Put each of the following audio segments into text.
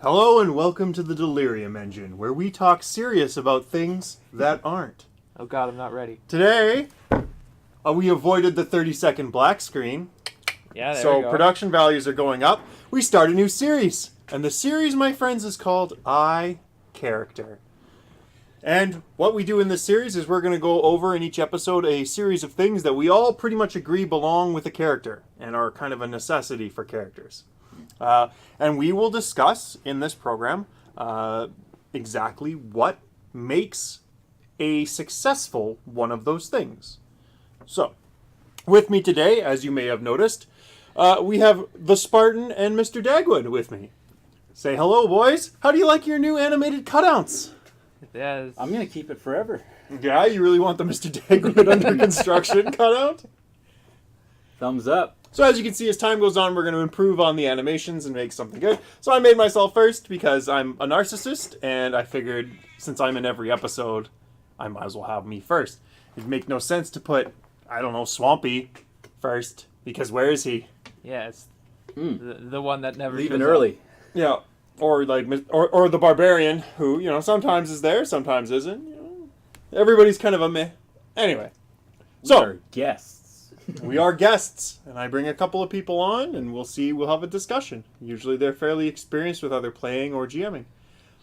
Hello and welcome to the Delirium Engine, where we talk serious about things that aren't. Oh god, I'm not ready. Today, we avoided the 30-second black screen. Yeah, there we So go. production values are going up. We start a new series. And the series, my friends, is called I Character. And what we do in this series is we're going to go over in each episode a series of things that we all pretty much agree belong with a character and are kind of a necessity for characters. And we will discuss in this program exactly what makes a successful one of those things. So, with me today, as you may have noticed, we have the Spartan and Mr.Dagwood with me. Say hello, boys. How do you like your new animated cutouts? Yes. I'm going to keep it forever. Yeah, you really want the Mr. Dagwood under construction cutout? Thumbs up. So as you can see, as time goes on, we're going to improve on the animations and make something good. So I made myself first because I'm a narcissist, and I figured since I'm in every episode, I might as well have me first. It'd make no sense to put, I don't know, Swampy first, because where is he? Yes. The one that never Leaving shows early. Yeah, or like, or the Barbarian, who, you know, sometimes is there, sometimes isn't. You know, everybody's kind of a meh. Anyway, so We're guests. we are guests, and I bring a couple of people on, and we'll have a discussion. Usually they're fairly experienced with either playing or GMing.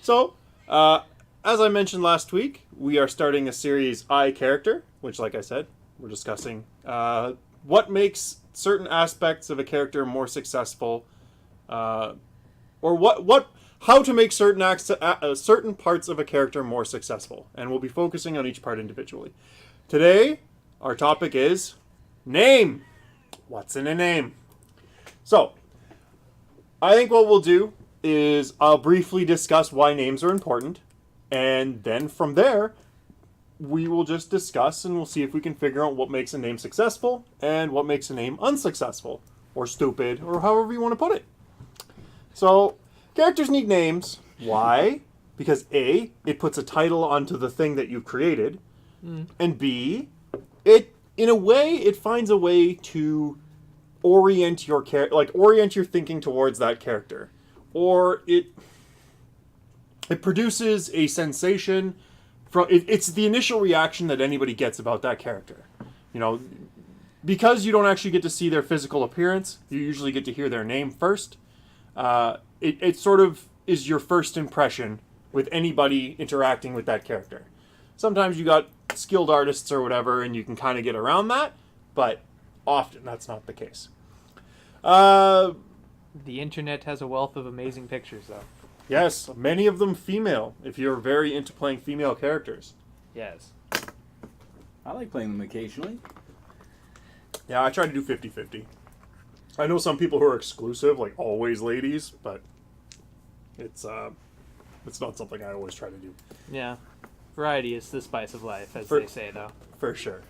So, as I mentioned last week, we are starting a series, I Character, which, like I said, we're discussing what makes certain aspects of a character more successful, or how to make certain parts of a character more successful, and we'll be focusing on each part individually. Today, our topic is name. What's in a name? So, I think what we'll do is I'll briefly discuss why names are important, and then from there, we will just discuss and we'll see if we can figure out what makes a name successful and what makes a name unsuccessful, or stupid, or however you want to put it. So, characters need names. Why? Because A, it puts a title onto the thing that you created, and B, it finds a way to orient your orient your thinking towards that character, or it produces a sensation from it's the initial reaction that anybody gets about that character. You know, because you don't actually get to see their physical appearance, you usually get to hear their name first. It sort of is your first impression with anybody interacting with that character. Sometimes you got skilled artists or whatever, and you can kind of get around that, but often that's not the case. The internet has a wealth of amazing pictures, though. Yes, many of them female, if you're very into playing female characters. Yes. I like playing them occasionally. Yeah, I try to do 50-50. I know some people who are exclusive, like always ladies, but it's not something I always try to do. Yeah. Variety is the spice of life, as For- they say, though. For sure.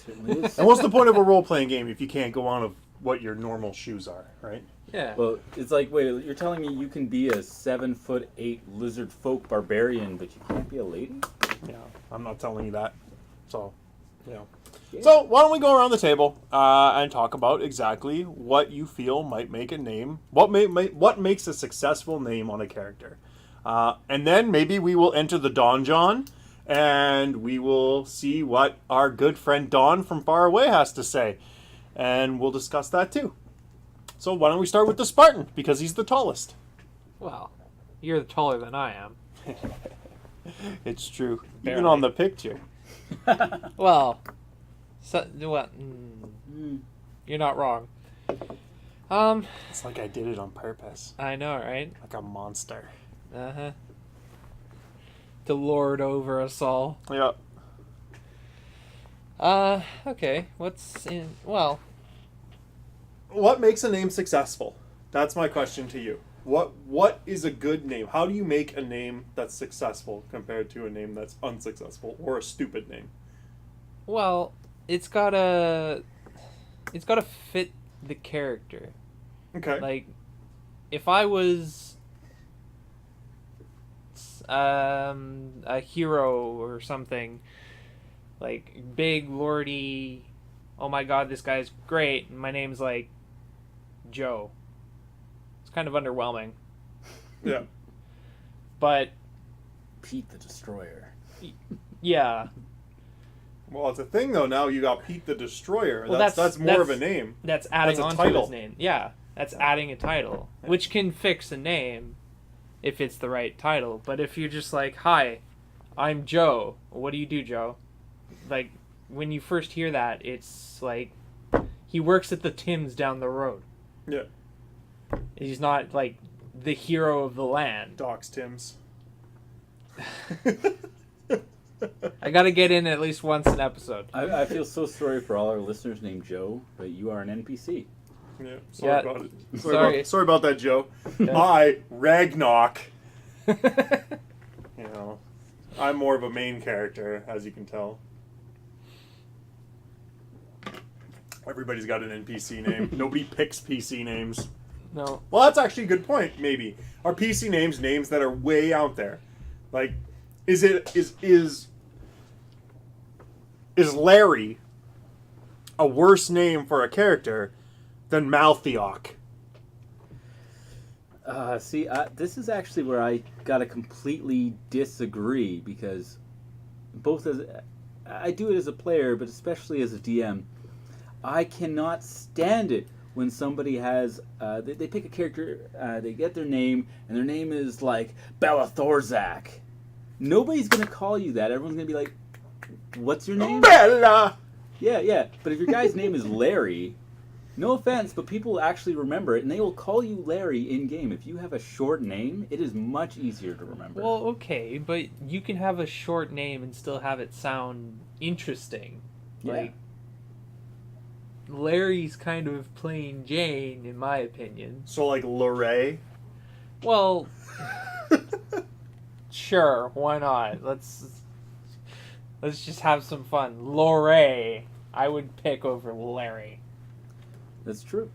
Certainly is. And what's the point of a role-playing game if you can't go on of what your normal shoes are, right? Yeah. Well, it's like, wait, you're telling me you can be a 7'8" lizard folk barbarian, but you can't be a lady? Yeah, I'm not telling you that. So, you know. Yeah. So, why don't we go around the table and talk about exactly what you feel might make a name, what makes a successful name on a character. And then maybe we will enter the donjon, and we will see what our good friend Don from far away has to say. And we'll discuss that too. So why don't we start with the Spartan, because he's the tallest. Well, you're taller than I am. It's true. Barely. Even on the picture. Well, you're not wrong. It's like I did it on purpose. I know, right? Like a monster. Uh-huh. To lord over us all. Yeah. Okay. Well, What makes a name successful? That's my question to you. What is a good name? How do you make a name that's successful compared to a name that's unsuccessful or a stupid name? well, it's gotta fit the character. Okay. Like, if I was a hero or something, like big lordy, oh my god, this guy's great, and my name's like Joe. It's kind of underwhelming. Yeah. But Pete the Destroyer. yeah, Well, it's a thing though. Now you got Pete the Destroyer. Well, that's more of a name. that's adding That's a on title. to his name. Yeah, that's adding a title, which can fix a name if it's the right title. But if you're just like, "Hi, I'm Joe. What do you do, Joe?" Like when you first hear that, it's like he works at the Tim's down the road. Yeah. He's not like the hero of the land. Doc's Tim's. I gotta get in at least once an episode. I feel so sorry for all our listeners named Joe, but you are an NPC. Yeah. Sorry Yeah. about it. Sorry. Sorry about that, Joe. Yeah. I, Ragnarok. You know, I'm more of a main character, as you can tell. Everybody's got an NPC name. Nobody picks PC names. No. Well, that's actually a good point. Maybe are PC names that are way out there? Like, is Larry a worse name for a character than Maltheok? See, this is actually where I gotta completely disagree, because both as I do it as a player, but especially as a DM, I cannot stand it when somebody has they pick a character, they get their name, and their name is like Bella Thorzak. Nobody's gonna call you that. Everyone's gonna be like, "What's your name?" Bella. Yeah. But if your guy's name is Larry, no offense, but people actually remember it, and they will call you Larry in game. If you have a short name, it is much easier to remember. Well, okay, but you can have a short name and still have it sound interesting. Yeah. Like Larry's kind of plain Jane, in my opinion. So like Lorray. Well, sure, why not? Let's just have some fun. Lorray, I would pick over Larry. That's true.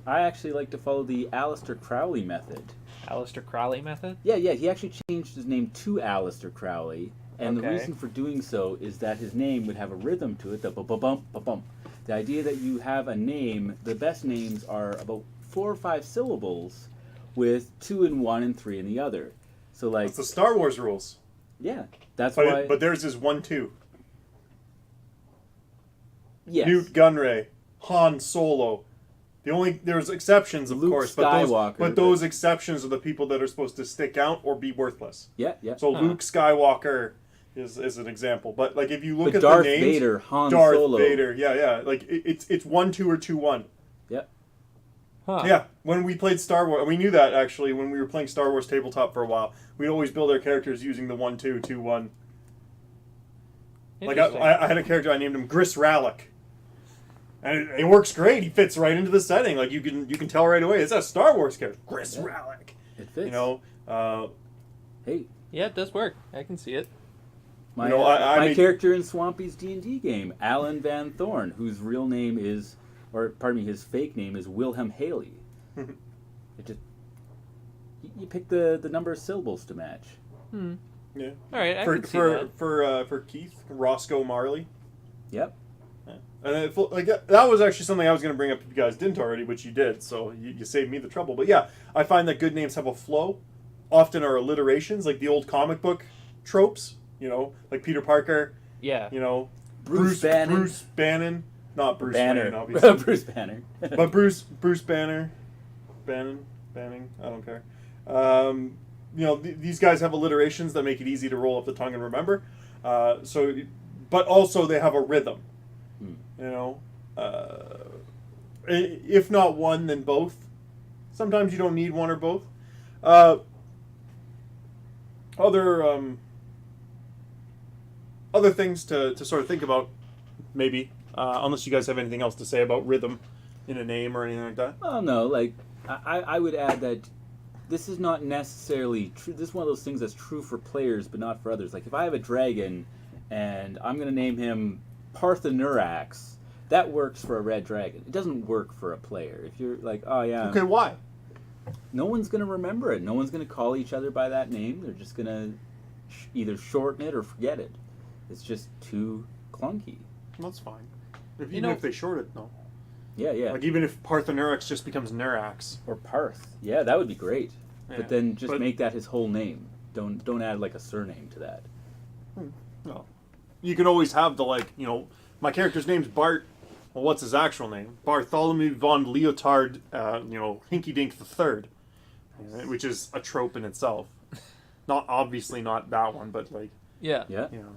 I actually like to follow the Aleister Crowley method. Aleister Crowley method? Yeah, he actually changed his name to Aleister Crowley, and the Okay. reason for doing so is that his name would have a rhythm to it, the ba-ba-bump, ba-bump. The idea that you have a name, the best names are about 4 or 5 syllables with 2 in one and 3 in the other. So like, That's the Star Wars rules. yeah, that's But, why. but theirs is 1-2. yes. Newt Gunray, Han Solo. There's exceptions, of Luke course, Skywalker, but those exceptions are the people that are supposed to stick out or be worthless. Yeah. So Luke Skywalker is an example. But like if you look But at Darth the names, Vader, Han Darth Solo. Vader, yeah, like it's 1-2 or 2-1. Yep. Huh. Yeah, when we played Star Wars, we knew that actually when we were playing Star Wars tabletop for a while. We'd always build our characters using the 1-2, 2-1. Like Interesting. I had a character, I named him Gris Rallick. And it works great. He fits right into the setting. Like you can tell right away. It's a Star Wars character, Gris Rallick. It fits. You know, Hey, Yeah, it does work. I can see it. my, You know, I my made- character in Swampy's D&D game, Alan Van Thorn, whose real name is, or pardon me, his fake name is Wilhelm Haley. It just you pick the number of syllables to match. yeah. All right, I For can see that. for Keith, Roscoe Marley. Yep. And that was actually something I was going to bring up if you guys didn't already, which you did. So you saved me the trouble. But yeah, I find that good names have a flow. Often are alliterations, like the old comic book tropes. You know, like Peter Parker. Yeah. You know, Bruce Bannon. Bruce Bannon, not Bruce Banner. Wayne, obviously. Bruce Banner. But Bruce Banner, Banning, I don't care. You know, these guys have alliterations that make it easy to roll off the tongue and remember. But also they have a rhythm. You know, if not one, then both. Sometimes you don't need one or both. Other things to sort of think about, maybe, unless you guys have anything else to say about rhythm in a name or anything like that. Oh no, like I would add that this is not necessarily true. This is one of those things that's true for players, but not for others. Like if I have a dragon, and I'm going to name him Parthenurax, that works for a red dragon. It doesn't work for a player. If you're like, oh yeah, Okay, why? no one's going to remember it. No one's going to call each other by that name. They're just going to either shorten it or forget it. It's just too clunky. That's fine. You know- If they short it, no. Yeah. Like even if Parthenurax just becomes Nurax. Or Parth. Yeah, that would be great. but then just make that his whole name. Don't add like a surname to that. No. You could always have the, like, you know, my character's name's Bart. Well, what's his actual name? Bartholomew von Leotard, you know, Hinky Dink the Third, which is a trope in itself. Not obviously not that one, but like, Yeah. Yeah. you know,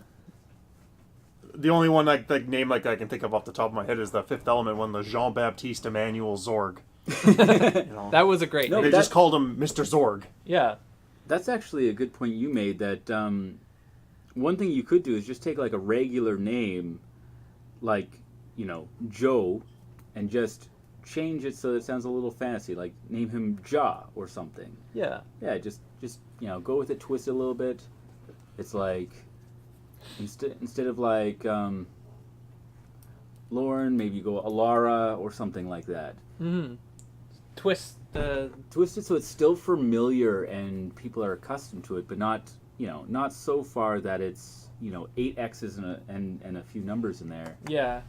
the only one like name like I can think of off the top of my head is the Fifth Element one, the Jean-Baptiste Emmanuel Zorg. You know, That was a great No, name. they just called him Mr. Zorg. Yeah. That's actually a good point you made. That one thing you could do is just take like a regular name, like, you know, Joe, and just change it so that it sounds a little fancy. Like name him Ja or something. Yeah. Yeah, just you know, go with it, twist it a little bit. It's like instead of like Lauren, maybe you go Alara or something like that. Mm-hmm. Twist the... Twist it so it's still familiar and people are accustomed to it, but not, you know, not so far that it's, you know, 8 X's and a few numbers in there. Yeah.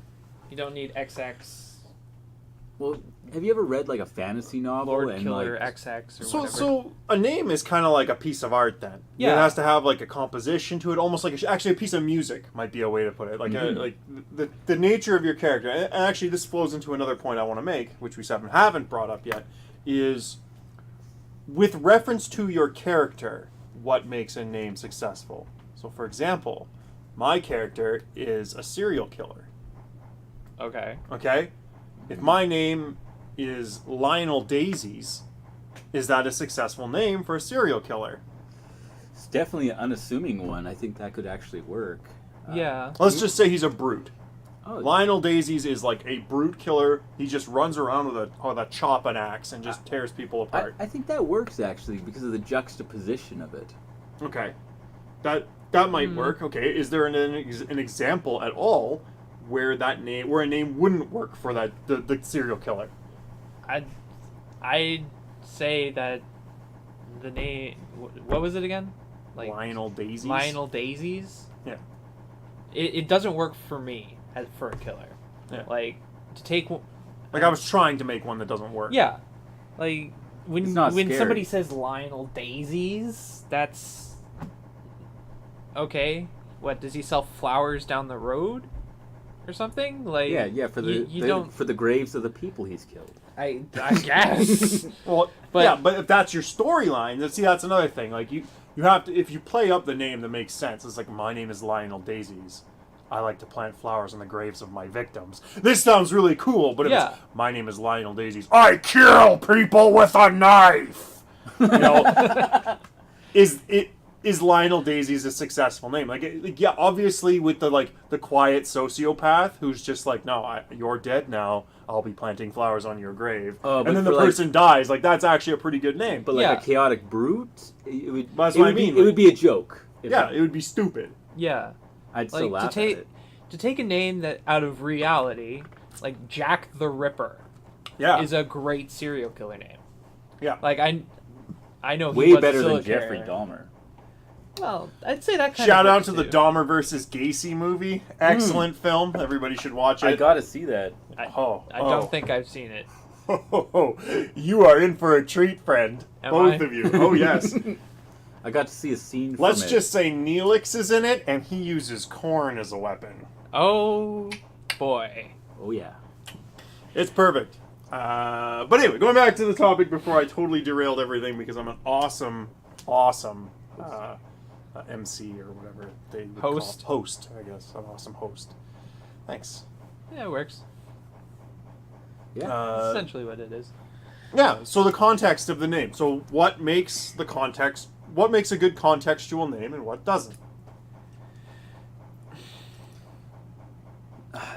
You don't need XX, Well, have you ever read like a fantasy novel? Lord and Killer like, XX, or So, whatever. so a name is kind of like a piece of art then. Yeah. It has to have like a composition to it, almost like actually a piece of music might be a way to put it. Like like the nature of your character. And actually, this flows into another point I want to make, which we haven't brought up yet, is with reference to your character, what makes a name successful. So, for example, my character is a serial killer. Okay. Okay? If my name is Lionel Daisies, is that a successful name for a serial killer? it's definitely an unassuming one. I think that could actually work. Yeah. Let's just say he's a brute. Oh, Lionel Daisies is like a brute killer. He just runs around with a chopping axe and just tears people apart. I think that works actually because of the juxtaposition of it. Okay. That might work. Okay. Is there an example at all where a name wouldn't work for the serial killer? I'd say that the name... What was it again? Like Lionel Daisies? Lionel Daisies? Yeah. It doesn't work for me for a killer. Yeah. Like, to take... Like, I was trying to make one that doesn't work. Yeah. Like, It's when not scary. somebody says Lionel Daisies, that's... Okay. What, does he sell flowers down the road? Or something? Like, Yeah, for for the graves of the people he's killed. I guess. Well, But- but if that's your storyline, that's another thing. Like you have to, if you play up the name that makes sense. It's like, my name is Lionel Daisies. I like to plant flowers on the graves of my victims. This sounds really cool, but if Yeah. it's, my name is Lionel Daisies, I kill people with a knife. You know, is Lionel Daisies a successful name? Like, yeah, obviously with the quiet sociopath who's just like, no, you're dead now. I'll be planting flowers on your grave, But and then the for, like- person dies. Like, that's actually a pretty good name. But like Yeah. a chaotic brute, it would. That's it what I would mean, Be, it like- would be a joke. Yeah, it would be stupid. Yeah. I'd still Like, laugh to take at it. to take a name that out of reality, like Jack the Ripper, Yeah, is a great serial killer name. yeah. Like, I know he Way was a better than serial Jeffrey killer. Dahmer. Well, I'd say that kind Shout of out works to the too. Dahmer versus Gacy movie. Excellent film. Everybody should watch it. I gotta see that. I Oh, don't think I've seen it. You are in for a treat, friend. Am Both I? of you. Oh, yes. I got to see a scene. Let's from just say Neelix is in it, and he uses corn as a weapon. Oh boy. it. Oh yeah. It's perfect. But anyway, going back to the topic before I totally derailed everything because I'm an awesome MC or whatever they would Host. call it. Host, I guess. An awesome host. Thanks. Yeah, it works. Yeah. That's essentially what it is. Yeah, so the context of the name. So what makes a good contextual name and what doesn't?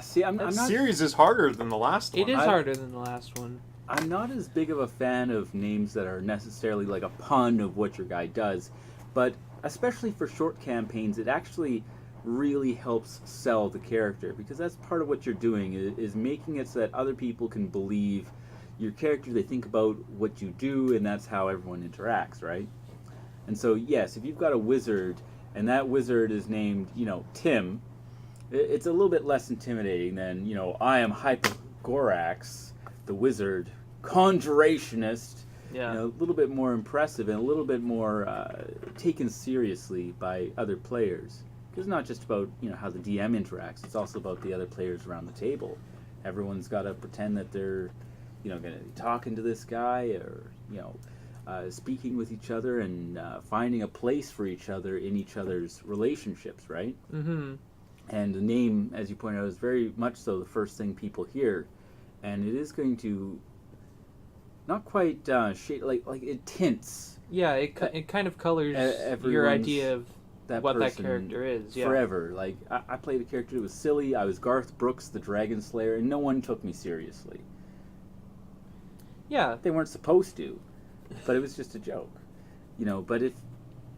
See, I'm That not. series is harder than the last one. It is I- harder than the last one. I'm not as big of a fan of names that are necessarily like a pun of what your guy does, but especially for short campaigns, it actually really helps sell the character because that's part of what you're doing is making it so that other people can believe your character. They think about what you do, and that's how everyone interacts, right? And so, yes, if you've got a wizard and that wizard is named, Tim, it's a little bit less intimidating than, I am Hypergorax, the wizard, conjurationist, Yeah. a little bit more impressive and a little bit more taken seriously by other players. Because it's not just about how the DM interacts; it's also about the other players around the table. Everyone's got to pretend that they're going to be talking to this guy, or speaking with each other and finding a place for each other in each other's relationships, right? Mm-hmm. And the name, as you pointed out, is very much so the first thing people hear, and it is going to not quite shade like it tints. Yeah, it kind of colors your everyone's- idea of what that character is. Yeah. Forever. Like I played a character that was silly. I was Garth Brooks, the Dragon Slayer, and no one took me seriously. Yeah. They weren't supposed to, but it was just a joke. But if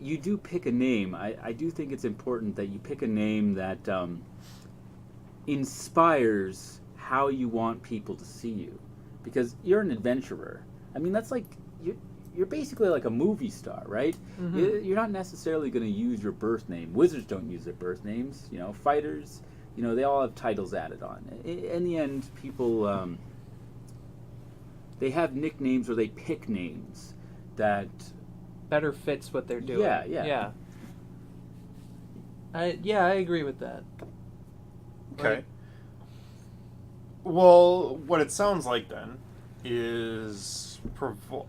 you do pick a name, I do think it's important that you pick a name that inspires how you want people to see you. Because you're an adventurer. I mean, that's like, you're basically like a movie star, right? Mm-hmm. You're not necessarily going to use your birth name. Wizards don't use their birth names. Fighters, they all have titles added on. In the end, people, they have nicknames or they pick names that better fits what they're doing. Yeah. I agree with that. Okay. Well, what it sounds like then is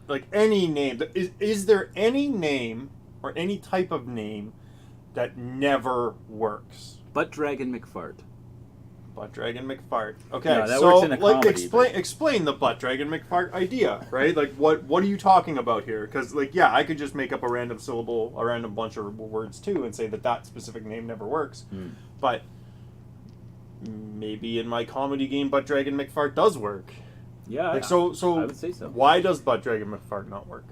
like any name. Is there any name or any type of name that never works? Butt Dragon McFart. Butt Dragon McFart. Okay, Yeah, that so works in a comedy, explain the Butt Dragon McFart idea, right? Like what are you talking about here? Because I could just make up a random syllable, a random bunch of words too, and say that specific name never works. But maybe in my comedy game, Butt Dragon McFart does work. Yeah, So I would say so. Why does Butt Dragon McFart not work?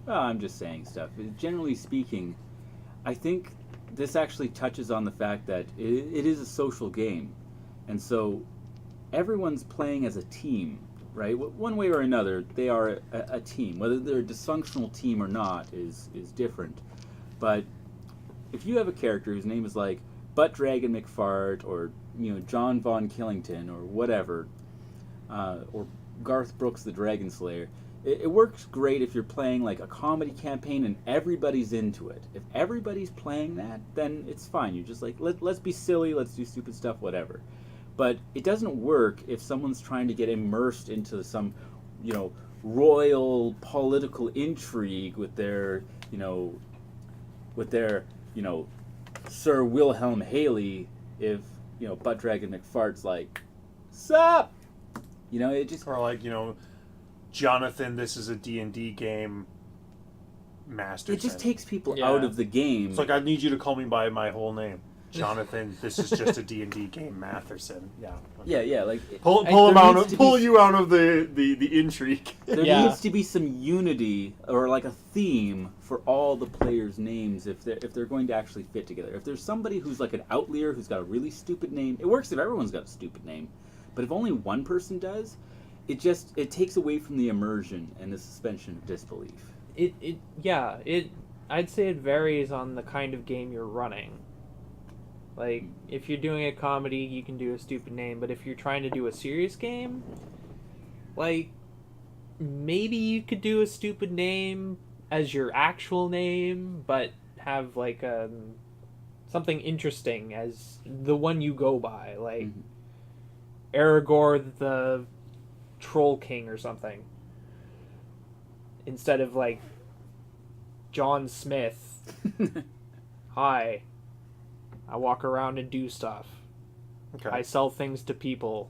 Well, I'm just saying stuff. Generally speaking, I think this actually touches on the fact that it is a social game. And so everyone's playing as a team, right? One way or another, they are a team. Whether they're a dysfunctional team or not is different. But if you have a character whose name is like Butt Dragon McFart or John Von Killington or whatever, or Garth Brooks the Dragon Slayer, it works great if you're playing like a comedy campaign and everybody's into it. If everybody's playing that, then it's fine. You're just like, let's be silly, let's do stupid stuff, whatever. But it doesn't work if someone's trying to get immersed into some, royal political intrigue with their, Sir Wilhelm Haley. If Butt Dragon McFart's like, sup? It just Or like Jonathan, this is a D&D game. Masterson. it just takes people Yeah. out of the game. It's like, I need you to call me by my whole name. Jonathan, this is just a D&D game. Matherson. Yeah. Okay. Yeah, like Pull there you out of the intrigue. there Yeah. needs to be some unity or like a theme for all the players' names if they're going to actually fit together. If there's somebody who's like an outlier who's got a really stupid name, it works if everyone's got a stupid name. But if only one person does, it takes away from the immersion and the suspension of disbelief. I'd say it varies on the kind of game you're running. Like, if you're doing a comedy, you can do a stupid name, but if you're trying to do a serious game, like, maybe you could do a stupid name as your actual name, but have, like, something interesting as the one you go by, like Aragorn the Troll King or something. Instead of, like, John Smith. Hi. I walk around and do stuff. Okay. I sell things to people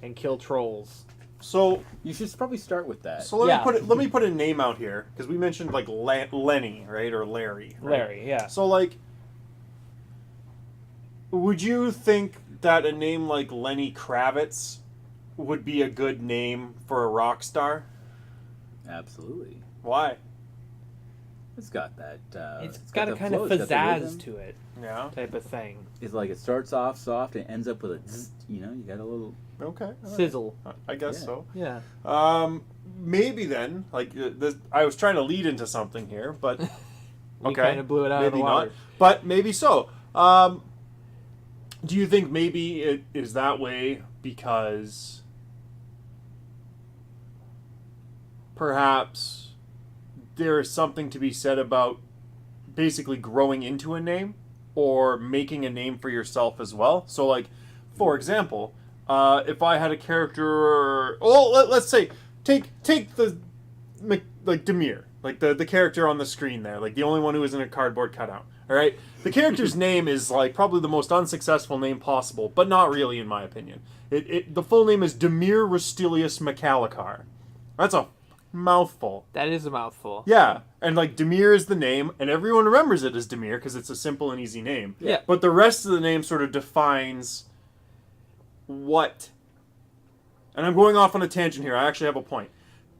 and kill trolls. So You should probably start with that. let Yeah. me put a name out here, because we mentioned like Lenny, right, or Larry. Right? Larry, yeah. So like, would you think that a name like Lenny Kravitz would be a good name for a rock star? Absolutely. Why? It's got that. It's got a the kind of flow, it's got the pizzazz rhythm. to it, Yeah. type of thing. It's like it starts off soft and ends up with a zzz, you got a little. Okay. all right. Sizzle. I guess Yeah. so. Yeah. Maybe then, like I was trying to lead into something here, but You okay, kind of blew it out of the maybe water. not, but maybe so. Do you think maybe it is that way because perhaps there is something to be said about basically growing into a name or making a name for yourself as well. So, like, for example, if I had a character... Well, let's say, take the... Like, Demir. Like, the character on the screen there. Like, the only one who isn't a cardboard cutout. Alright? The character's name is, like, probably the most unsuccessful name possible, but not really, in my opinion. The full name is Demir Rustilius Mekhalikhar. That's a mouthful. That is a mouthful. Yeah, and like Demir is the name, and everyone remembers it as Demir because it's a simple and easy name. Yeah. But the rest of the name sort of defines what... And I'm going off on a tangent here. I actually have a point.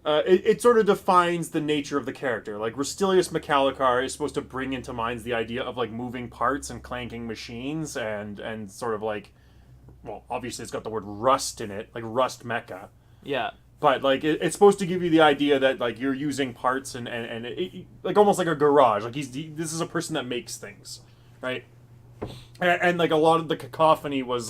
It sort of defines the nature of the character. Like, Rustilius Mekhalikhar is supposed to bring into mind the idea of, like, moving parts and clanking machines and sort of, like... Well, obviously it's got the word rust in it, like Rust Mecha. Yeah. But, like, it's supposed to give you the idea that, like, you're using parts and like, almost like a garage. Like, this is a person that makes things, right? And like, a lot of the cacophony was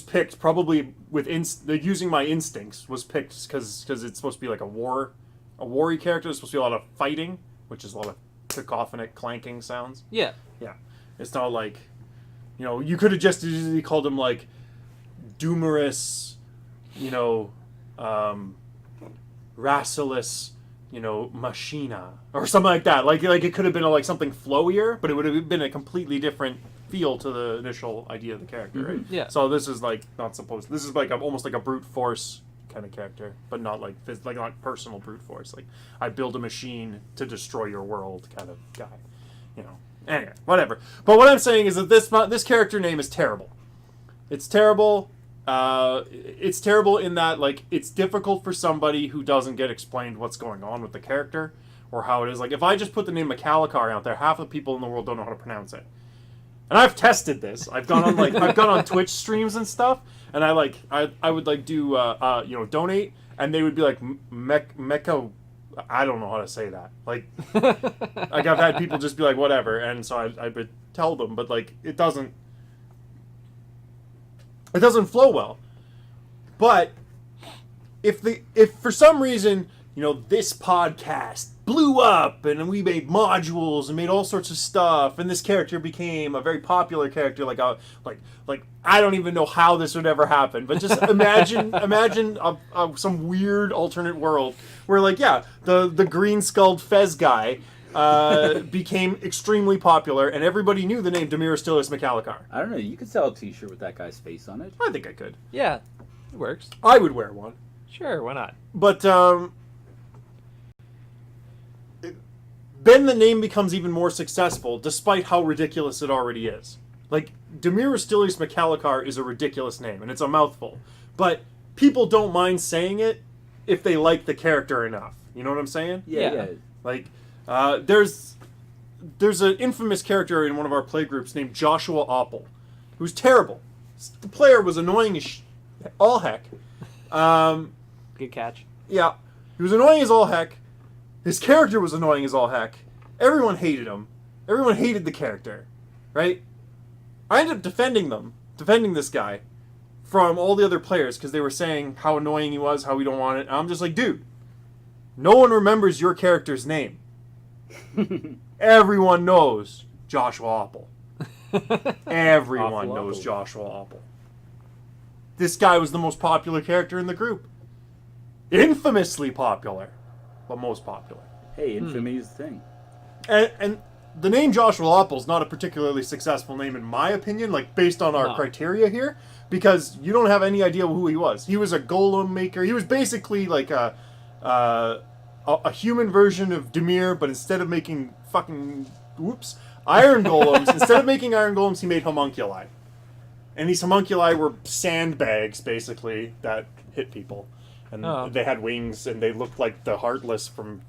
picked probably with using my instincts was picked because it's supposed to be like a war-y character. It's supposed to be a lot of fighting, which is a lot of cacophonic clanking sounds. Yeah. Yeah. It's not like, you know, you could have just easily called him like Dumerus, you know, Rassilus, you know, Machina or something like that. Like it could have been like something flowier, but it would have been a completely different feel to the initial idea of the character, right? Yeah. So this is like not supposed. This is like almost like a brute force kind of character, but not like not personal brute force. Like, I build a machine to destroy your world kind of guy, you know. Anyway, whatever. But what I'm saying is that this character name is terrible. It's terrible. It's terrible in that, like, it's difficult for somebody who doesn't get explained what's going on with the character or how it is. Like, if I just put the name Mekhalikhar out there, half the people in the world don't know how to pronounce it. And I've tested this. I've gone on Twitch streams and stuff, and I would like do you know, donate, and they would be like Mecha. I don't know how to say that. Like I've had people just be like whatever, and so I would tell them, but like it doesn't flow well. But if for some reason, you know, this podcast blew up and we made modules and made all sorts of stuff, and this character became a very popular character, like I don't even know how this would ever happen, but just imagine some weird alternate world where, like, yeah, the green skulled Fez guy became extremely popular and everybody knew the name Demir Rustilius Mekhalikhar. I don't know. You could sell a T-shirt with that guy's face on it. I think I could. Yeah, it works. I would wear one. Sure, why not? But then the name becomes even more successful, despite how ridiculous it already is. Like, Demir Rustilius Mekhalikhar is a ridiculous name, and it's a mouthful. But people don't mind saying it if they like the character enough. You know what I'm saying? Yeah. Like, there's an infamous character in one of our playgroups named Joshua Oppel, who's terrible. The player was annoying as all heck. Good catch. Yeah, he was annoying as all heck. His character was annoying as all heck. Everyone hated him. Everyone hated the character, right? I ended up defending this guy from all the other players because they were saying how annoying he was, how we don't want it. And I'm just like, dude, no one remembers your character's name. Everyone knows Joshua Oppel. Everyone knows Joshua Oppel. This guy was the most popular character in the group. Infamously popular, but most popular. Hey, infamy is the thing. And the name Joshua Oppel is not a particularly successful name in my opinion, like based on our criteria here, because you don't have any idea who he was. He was a golem maker. He was basically like a human version of Demir, but instead of making iron golems, instead of making iron golems, he made homunculi. And these homunculi were sandbags, basically, that hit people. And they had wings, and they looked like the Heartless from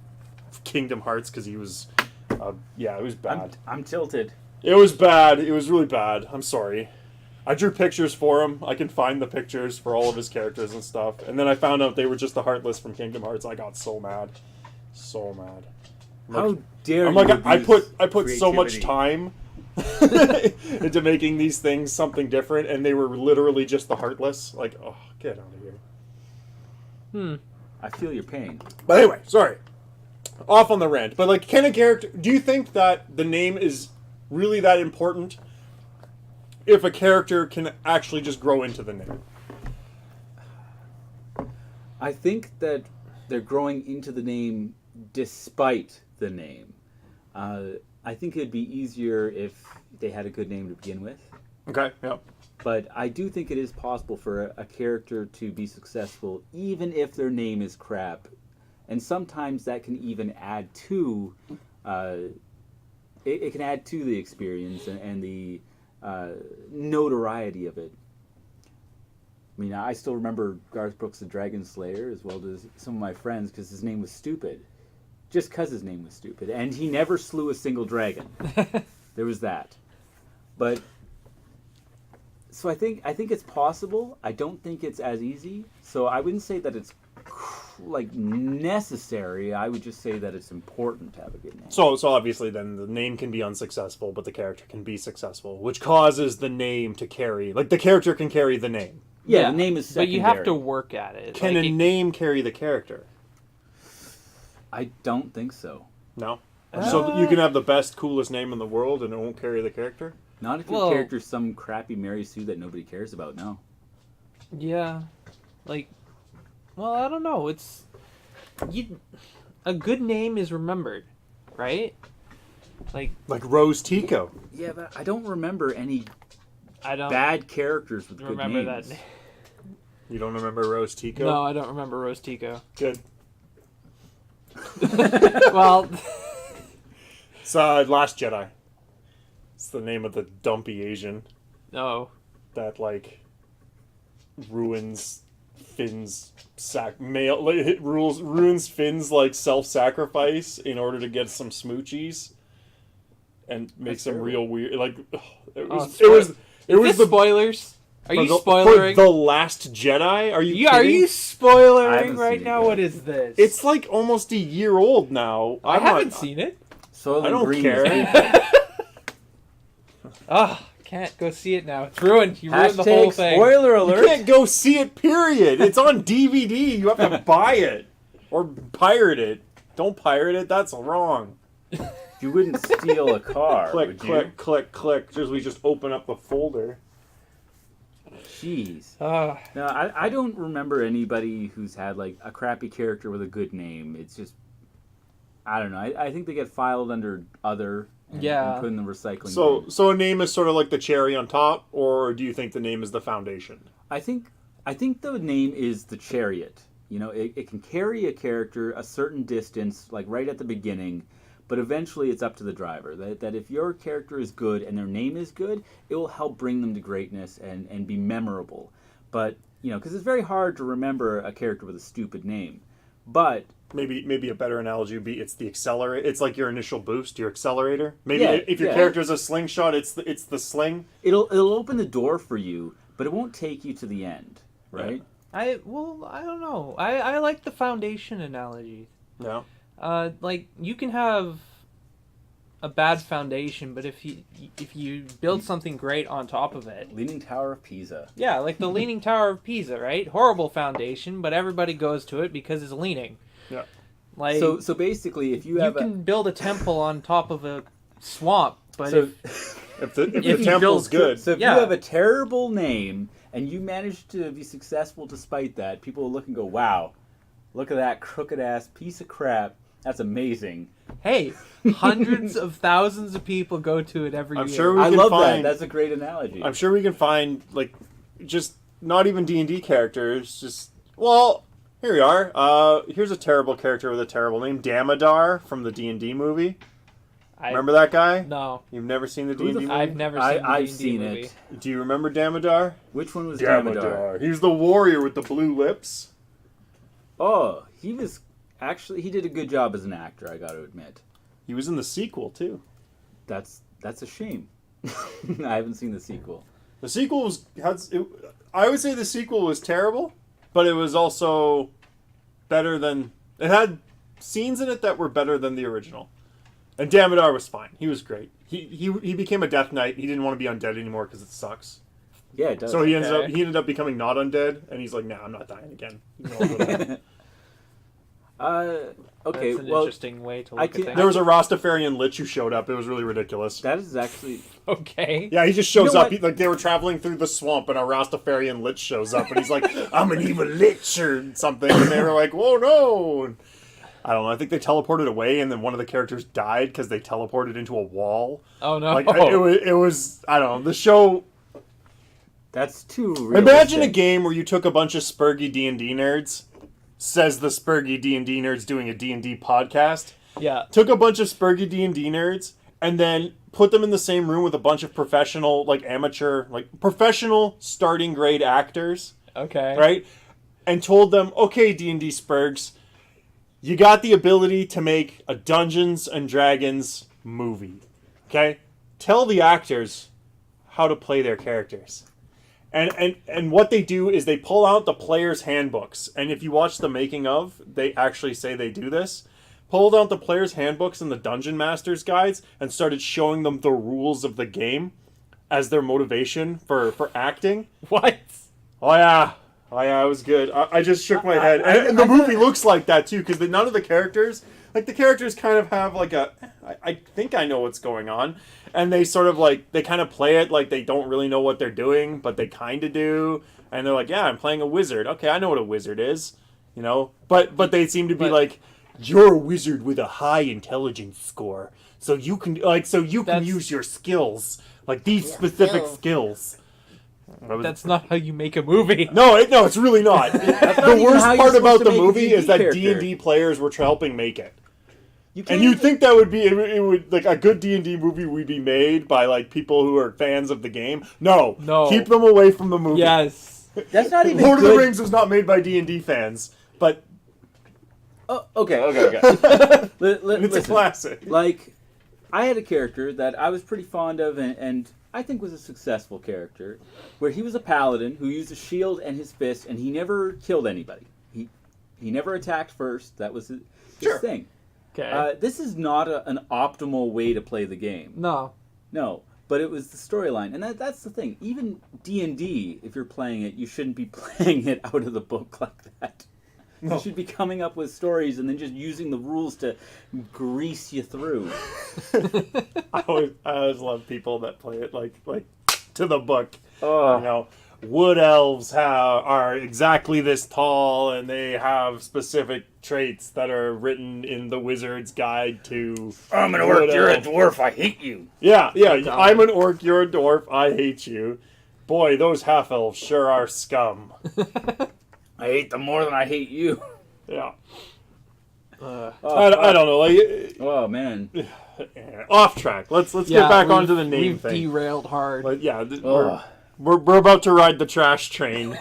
Kingdom Hearts, because he was... it was bad. I'm tilted. It was bad. It was really bad. I'm sorry. I drew pictures for him. I can find the pictures for all of his characters and stuff. And then I found out they were just the Heartless from Kingdom Hearts. I got so mad. So mad. How dare I'm you like, I put creativity. so much time into making these things something different, and they were literally just the Heartless. Like, oh, get out of here. I feel your pain. But anyway, sorry. Off on the rant. But, like, can a character... Do you think that the name is really that important if a character can actually just grow into the name? I think that they're growing into the name despite the name. I think it'd be easier if they had a good name to begin with. Okay, yeah. But I do think it is possible for a character to be successful even if their name is crap. And sometimes that can even add to... it can add to the experience and the notoriety of it. I mean, I still remember Garth Brooks' The Dragon Slayer as well as some of my friends because his name was stupid. Just because his name was stupid. And he never slew a single dragon. There was that. But... So I think it's possible. I don't think it's as easy. So I wouldn't say that it's like necessary. I would just say that it's important to have a good name. So obviously then the name can be unsuccessful, but the character can be successful, which causes the name to carry. Like the character can carry the name. Yeah, the name is secondary. But you have to work at it. Can a name carry the character? I don't think so. No? So you can have the best, coolest name in the world and it won't carry the character? Not if your character's some crappy Mary Sue that nobody cares about, no. Yeah. Like, well, I don't know. It's... a good name is remembered, right? Like Rose Tico. Yeah, but I don't remember any bad characters with good names. Remember that. You don't remember Rose Tico? No, I don't remember Rose Tico. Good. Well... It's Last Jedi. It's the name of the dumpy Asian. No. That, like, ruins Finn's ruins Finn's, like, self-sacrifice in order to get some smoochies. And makes him real weird. Like, it was the spoilers? Are you spoilering? For The Last Jedi? Are you kidding? Are you spoilering right now? What is this? It's like almost a year old now. I haven't seen it. So I don't care. Can't go see it now. It's ruined. You ruined the whole thing. Spoiler alert. You can't go see it, period. It's on DVD. You have to buy it. Or pirate it. Don't pirate it. That's wrong. You wouldn't steal a car, Click, would click, you? click, click. We just open up the folder. Jeez. No, I don't remember anybody who's had, like, a crappy character with a good name. It's just... I don't know. I think they get filed under other and put in the recycling bin. So a name is sort of like the cherry on top, or do you think the name is the foundation? I think the name is the chariot. You know, it can carry a character a certain distance, like right at the beginning, but eventually it's up to the driver. That if your character is good and their name is good, it will help bring them to greatness and be memorable. But, you know, because it's very hard to remember a character with a stupid name. But... Maybe a better analogy would be it's the accelerator. It's like your initial boost, your accelerator. Maybe if your character is a slingshot, it's the sling. It'll open the door for you, but it won't take you to the end, right? Yeah. I don't know. I like the foundation analogy. No. Like you can have a bad foundation, but if you build something great on top of it. Leaning Tower of Pisa. Yeah, like the Leaning Tower of Pisa, right? Horrible foundation, but everybody goes to it because it's leaning. Yeah. Like so basically, if you can build a temple on top of a swamp, but if the temple's good. So if you have a terrible name and you manage to be successful despite that, people will look and go, "Wow, look at that crooked ass piece of crap. That's amazing." Hey, hundreds of thousands of people go to it every year. Sure I love that. That's a great analogy. I'm sure we can find like just not even D&D characters. Just here we are. Here's a terrible character with a terrible name, Damodar from the D&D movie. Remember that guy? No. You've never seen the D&D movie? I've never seen the D&D I've seen movie. it. Do you remember Damodar? Which one was Damodar? He's the warrior with the blue lips. Oh, he did a good job as an actor, I got to admit. He was in the sequel, too. That's a shame. I haven't seen the sequel. The sequel was... I would say the sequel was terrible, but it was also better than... It had scenes in it that were better than the original. And Damodar was fine. He was great. He became a Death Knight. He didn't want to be undead anymore because it sucks. Yeah, it does. So he ended up becoming not undead, and he's like, "Nah, I'm not dying again." Okay, That's an well, interesting way to I look can- at things. There was a Rastafarian lich who showed up. It was really ridiculous. that is actually... Okay. Yeah, he just shows know up. what? Like they were traveling through the swamp, and a Rastafarian lich shows up, and he's like, "I'm an evil lich" or something. And they were like, "Whoa, no!" And I don't know. I think they teleported away, and then one of the characters died because they teleported into a wall. Oh no. Like it was. I don't know. The show. That's too realistic. Imagine a game where you took a bunch of spurgy D&D nerds. Says the spurgy D&D nerds doing a D&D podcast. Yeah. Took a bunch of spurgy D&D nerds and then put them in the same room with a bunch of professional, like amateur, like professional starting grade actors, Okay. right? And told them, okay, D&D spurgs, you got the ability to make a Dungeons and Dragons movie, okay? Tell the actors how to play their characters. And what they do is they pull out the players' handbooks. And if you watch the making of, they actually say they do this. Pulled out the players' handbooks and the Dungeon Master's guides and started showing them the rules of the game as their motivation for acting. What? Oh, yeah. Oh, yeah, it was good. I just shook my head. And the movie looks like that, too, because none of the characters... Like, the characters kind of have, like, I think I know what's going on. And they sort of, like, they kind of play it like they don't really know what they're doing, but they kind of do. And they're like, yeah, I'm playing a wizard. Okay, I know what a wizard is, you know? But they seem to be like, you're a wizard with a high intelligence score. So you can, use your skills. Like, these specific skills. That's not how you make a movie. No, it's really not. The even worst how you're part about supposed to the make a movie is that D&D D&D players were helping make it. You And can't you'd even- think that would be, it would, like, a good D&D movie would be made by, like, people who are fans of the game. No. Keep them away from the movie. Yes. That's not even Lord of good. the Rings was not made by D&D fans, but Oh, okay. it's a Listen, classic. like, I had a character that I was pretty fond of and I think was a successful character, where he was a paladin who used a shield and his fist, and he never killed anybody. He never attacked first. That was his Sure. thing. Okay. This is not an optimal way to play the game. No. No, but it was the storyline, and that's the thing. Even D&D, if you're playing it, you shouldn't be playing it out of the book like that. No. You should be coming up with stories and then just using the rules to grease you through. I always love people that play it like to the book. Oh. You know, wood elves are exactly this tall, and they have specific traits that are written in the Wizard's Guide to. I'm an orc, you're a dwarf, I hate you. Yeah. I'm an orc, you're a dwarf, I hate you. Boy, those half elves sure are scum. I hate them more than I hate you. Yeah. Oh, I don't know. Like, oh man. off track. Let's get back onto the name we've thing. derailed hard. But yeah, Oh. we're about to ride the trash train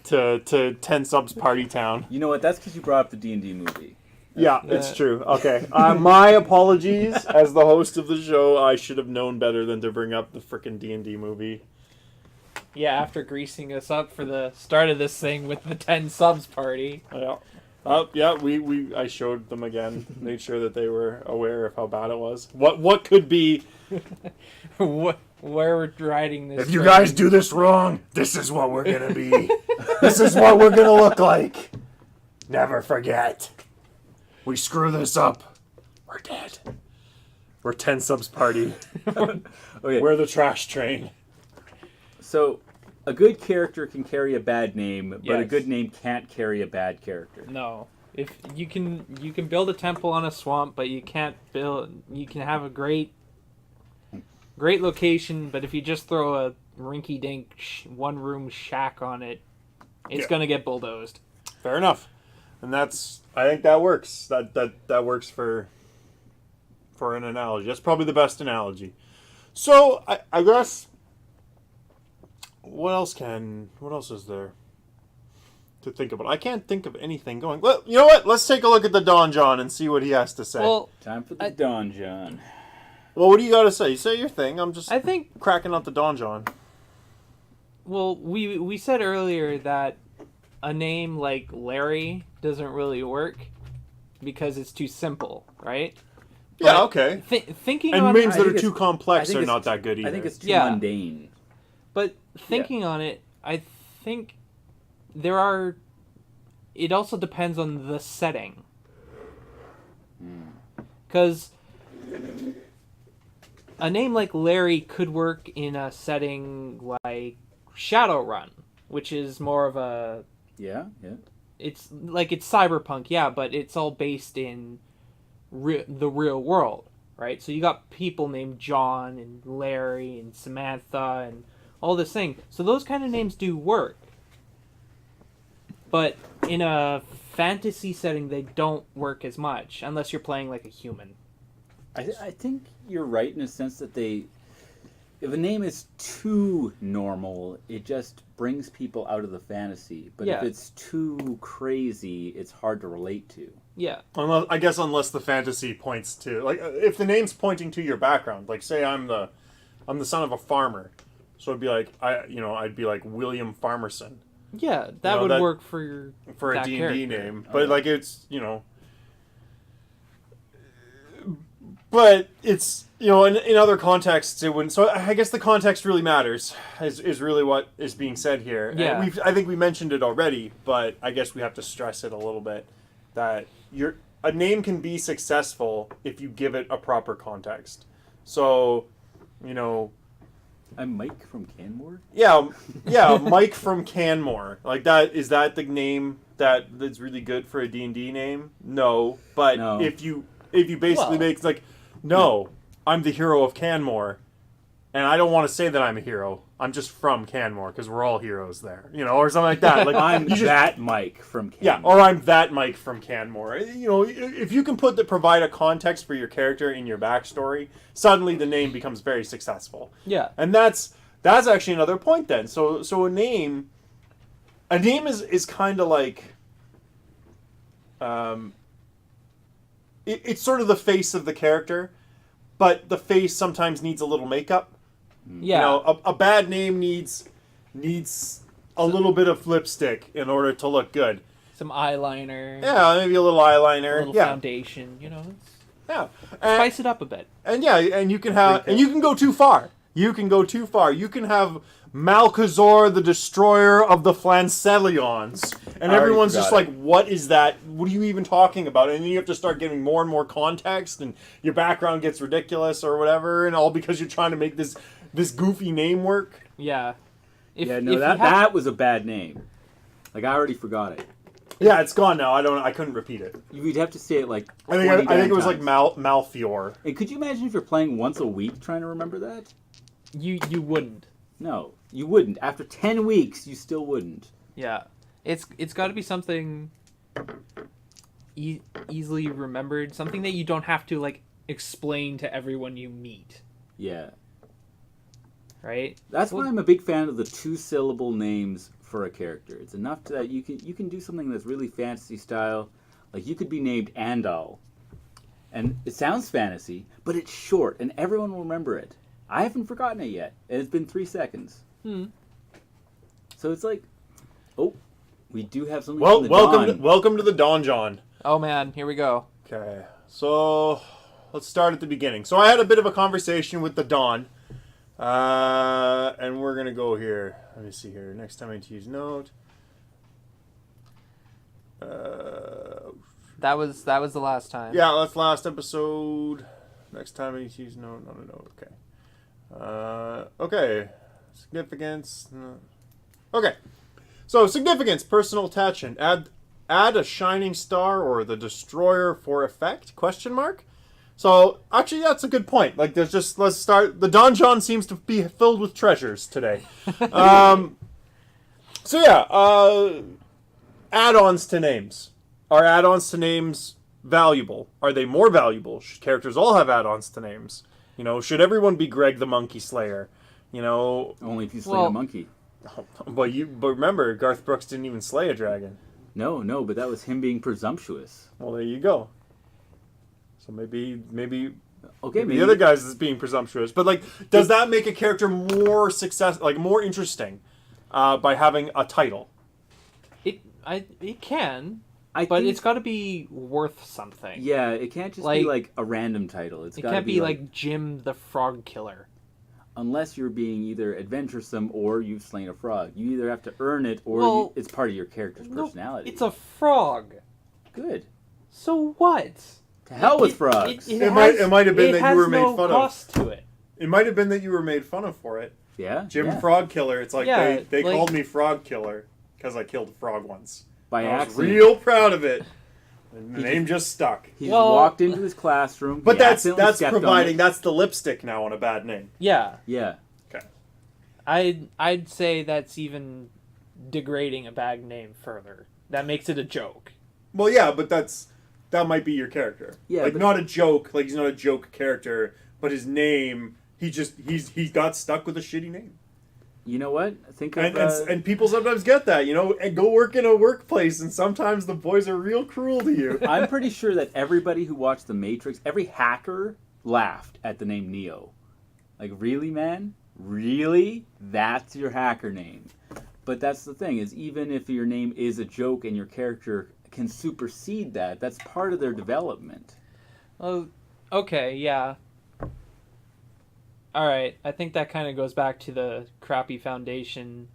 to 10 Subs Party Town. You know what? That's because you brought up the D&D movie. Yeah, it's true. Okay. My apologies. As the host of the show, I should have known better than to bring up the frickin' D&D movie. Yeah, after greasing us up for the start of this thing with the 10 subs party. Yeah. I showed them again, made sure that they were aware of how bad it was. What could be... Where we're riding this If you train. guys do this wrong, this is what we're gonna be. This is what we're gonna look like. Never forget. We screw this up, we're dead. We're 10 Subs Party. Okay. We're the trash train. So, a good character can carry a bad name, but a Yes. good name can't carry a bad character. No. If you can build a temple on a swamp, but you can't build. You can have a great location, but if you just throw a rinky-dink one-room shack on it, it's gonna get bulldozed. Fair enough. And I think that works. That works for an analogy. That's probably the best analogy. So I guess what else is there to think about? I can't think of anything going. Well, you know what? Let's take a look at the Don John and see what he has to say. Well, Time for the Don John. Well, what do you got to say? You say your thing. I'm just I think. cracking out the Don John. Well, we said earlier that a name like Larry doesn't really work because it's too simple, right? Yeah, But okay. Thinking And on names I that think are too it's- complex I think are it's not that good either. I think it's too Yeah. mundane. But thinking on it, I think it also depends on the setting. Because a name like Larry could work in a setting like Shadowrun, which is more of a... Yeah. It's cyberpunk, yeah, but it's all based in the real world, right? So you got people named John and Larry and Samantha and all this thing. So those kind of names do work. But in a fantasy setting, they don't work as much, unless you're playing like a human. I think you're right in a sense that if a name is too normal, it just brings people out of the fantasy. But if it's too crazy, it's hard to relate to. Yeah. Unless the fantasy points to, like, if the name's pointing to your background, like, say I'm the son of a farmer, so it'd be like I'd be like William Farmerson. Yeah, that would work for a D&D character. name, but like it's but it's in other contexts it wouldn't. So I guess the context really matters. Is really what is being said here. Yeah, and I think we mentioned it already, but I guess we have to stress it a little bit that a name can be successful if you give it a proper context. So, I'm Mike from Canmore? Yeah, Mike from Canmore. Like that, is that the name that's really good for a D&D name? No, but No. if you basically make like, no, I'm the hero of Canmore, and I don't want to say that I'm a hero. I'm just from Canmore because we're all heroes there, or something like that. Like I'm that Mike from Canmore. Yeah, or I'm that Mike from Canmore. If you can provide a context for your character in your backstory, suddenly the name becomes very successful. Yeah. And that's actually another point then. So a name is kind of like it's sort of the face of the character, but the face sometimes needs a little makeup. Yeah. A bad name needs a little bit of lipstick in order to look good. Some eyeliner. Yeah, maybe a little eyeliner. A little foundation, Yeah. Spice it up a bit. And you can go too far. You can have Malchazor, the destroyer of the Flancelions. And everyone's just like, what is that? What are you even talking about? And then you have to start getting more and more context, and your background gets ridiculous or whatever, and all because you're trying to make this goofy name work. Yeah. That was a bad name. Like, I already forgot it. Yeah, it's gone now. I couldn't repeat it. You'd have to say it like I think it was like Malfior. And could you imagine if you're playing once a week trying to remember that? You wouldn't. No, you wouldn't. After 10 weeks, you still wouldn't. Yeah. It's got to be something easily remembered, something that you don't have to like explain to everyone you meet. Yeah. Right? That's why I'm a big fan of the 2-syllable names for a character. It's enough that you can do something that's really fantasy style. Like, you could be named Andal. And it sounds fantasy, but it's short, and everyone will remember it. I haven't forgotten it yet, and it's been 3 seconds. So it's like, we do have something from the Dawn. Welcome to the Dawn, John. Oh man, here we go. Okay, so let's start at the beginning. So I had a bit of a conversation with the Dawn, and we're gonna go here. Let me see here. Next time I need to use note. That was the last time. Yeah, that's last episode. Next time I need to use note. Not a note. Okay. Okay. Significance. Okay. So significance, personal attachment. Add a shining star or the destroyer for effect? Question mark. So actually, that's a good point. Like, let's start. The donjon seems to be filled with treasures today. So yeah, add-ons to names. Are add-ons to names valuable? Are they more valuable? Should characters all have add-ons to names? Should everyone be Greg the Monkey Slayer? Only if you slay a monkey. But remember, Garth Brooks didn't even slay a dragon. No, but that was him being presumptuous. Well, there you go. So maybe the other guys is being presumptuous. But like, does that make a character more more interesting, by having a title? It can. But it's got to be worth something. Yeah, it can't just be like a random title. It can't be like Jim the Frog Killer. Unless you're being either adventuresome or you've slain a frog. You either have to earn it or it's part of your character's personality. It's a frog. Good. So what? To hell with frogs. It might have been that you were made fun of. Cost to it. It might have been that you were made fun of for it. Yeah. Jim yeah. Frog Killer. It's like Yeah, they like- called me Frog Killer because I killed a frog once. By I was accident. real proud of it. And the name just stuck. He Well- just walked into his classroom. But he that's accidentally stepped on providing it. that's the lipstick now on a bad name. Yeah. Yeah. Okay. I'd say that's even degrading a bad name further. That makes it a joke. Well, yeah, but that might be your character. Yeah, like but- not a joke. Like he's not a joke character, but his name. He got stuck with a shitty name. You know what? Think of And people sometimes get that, and go work in a workplace, and sometimes the boys are real cruel to you. I'm pretty sure that everybody who watched The Matrix, every hacker laughed at the name Neo. Like, really, man? Really? That's your hacker name. But that's the thing, is even if your name is a joke and your character can supersede that, that's part of their development. Oh, okay, yeah. All right, I think that kind of goes back to the crappy foundation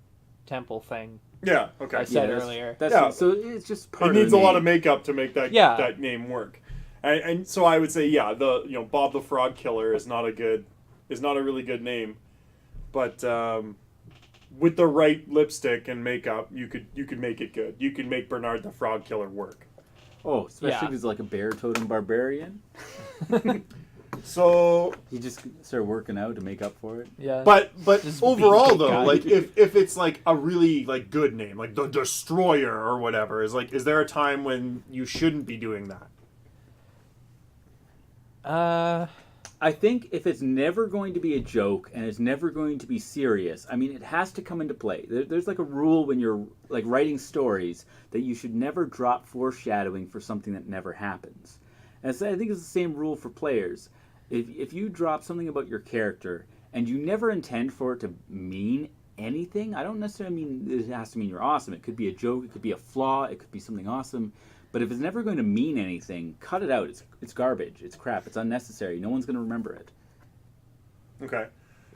temple thing Yeah, okay. I said that's- earlier. That's Yeah. So it's just part It of the needs a lot of name. makeup to make that Yeah. that name work. And so I would say, yeah, Bob the Frog Killer is not a really good name. But with the right lipstick and makeup, you could make it good. You could make Bernard the Frog Killer work. Oh, especially Yeah. if he's like a bear totem barbarian. So, He just started working out to make up for it. Yeah. but Just overall being a though, guy. like if it's like a really like good name, like the Destroyer or whatever, is there a time when you shouldn't be doing that? I think if it's never going to be a joke and it's never going to be serious, I mean, it has to come into play. There's like a rule when you're like writing stories that you should never drop foreshadowing for something that never happens. And so I think it's the same rule for players. If you drop something about your character and you never intend for it to mean anything, I don't necessarily mean it has to mean you're awesome. It could be a joke, it could be a flaw, it could be something awesome. But if it's never going to mean anything, cut it out. It's garbage. It's crap. It's unnecessary. No one's going to remember it. Okay.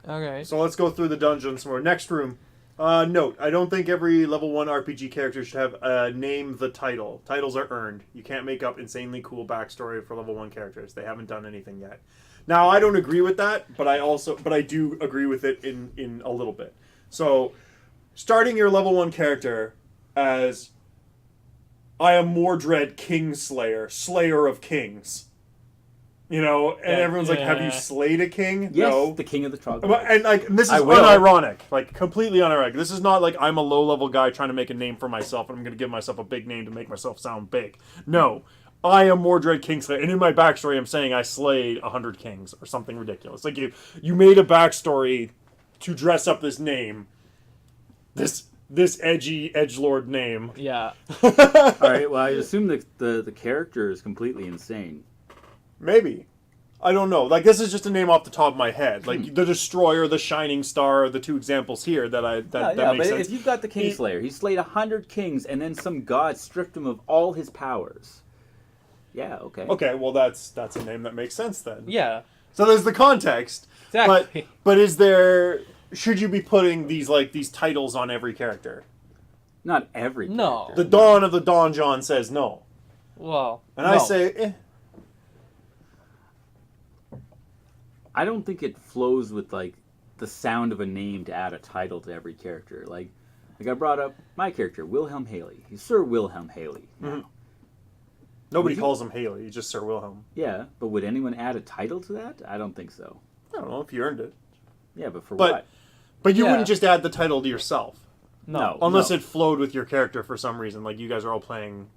Okay. So let's go through the dungeon some more. Next room. Note, I don't think every level 1 RPG character should have name the title. Titles are earned. You can't make up insanely cool backstory for level 1 characters. They haven't done anything yet. Now, I don't agree with that, but I do agree with it in a little bit. So, starting your level 1 character as I am Mordred Kingslayer, Slayer of Kings. And everyone's like, have you slayed a king? Yes, No. the king of the troglodytes. And like this is I will. unironic, like completely unironic. This is not like I'm a low-level guy trying to make a name for myself and I'm going to give myself a big name to make myself sound big. No, I am Mordred Kingslayer, and in my backstory, I'm saying I slayed 100 kings or something ridiculous. Like you made a backstory to dress up this name, this edgy edgelord name. Yeah. All right, well, I assume that the character is completely insane. Maybe. I don't know. Like, this is just a name off the top of my head. Like, the Destroyer, the Shining Star are the two examples here that makes but sense. if you've got the Kingslayer, he slayed 100 kings and then some god stripped him of all his powers. Yeah, okay. Okay, well, that's a name that makes sense then. Yeah. So there's the context. Exactly. But should you be putting these titles on every character? Not every No. character. The Dawn of the Dawn John says no. Well. And no. I say, I don't think it flows with, like, the sound of a name to add a title to every character. Like I brought up my character, Wilhelm Haley. He's Sir Wilhelm Haley. Mhm. Nobody Would you- calls him Haley. He's just Sir Wilhelm. Yeah, but would anyone add a title to that? I don't think so. I don't know if you earned it. Yeah, but for But- what? But you Yeah. wouldn't just add the title to yourself. No. Unless no. it flowed with your character for some reason. Like, you guys are all playing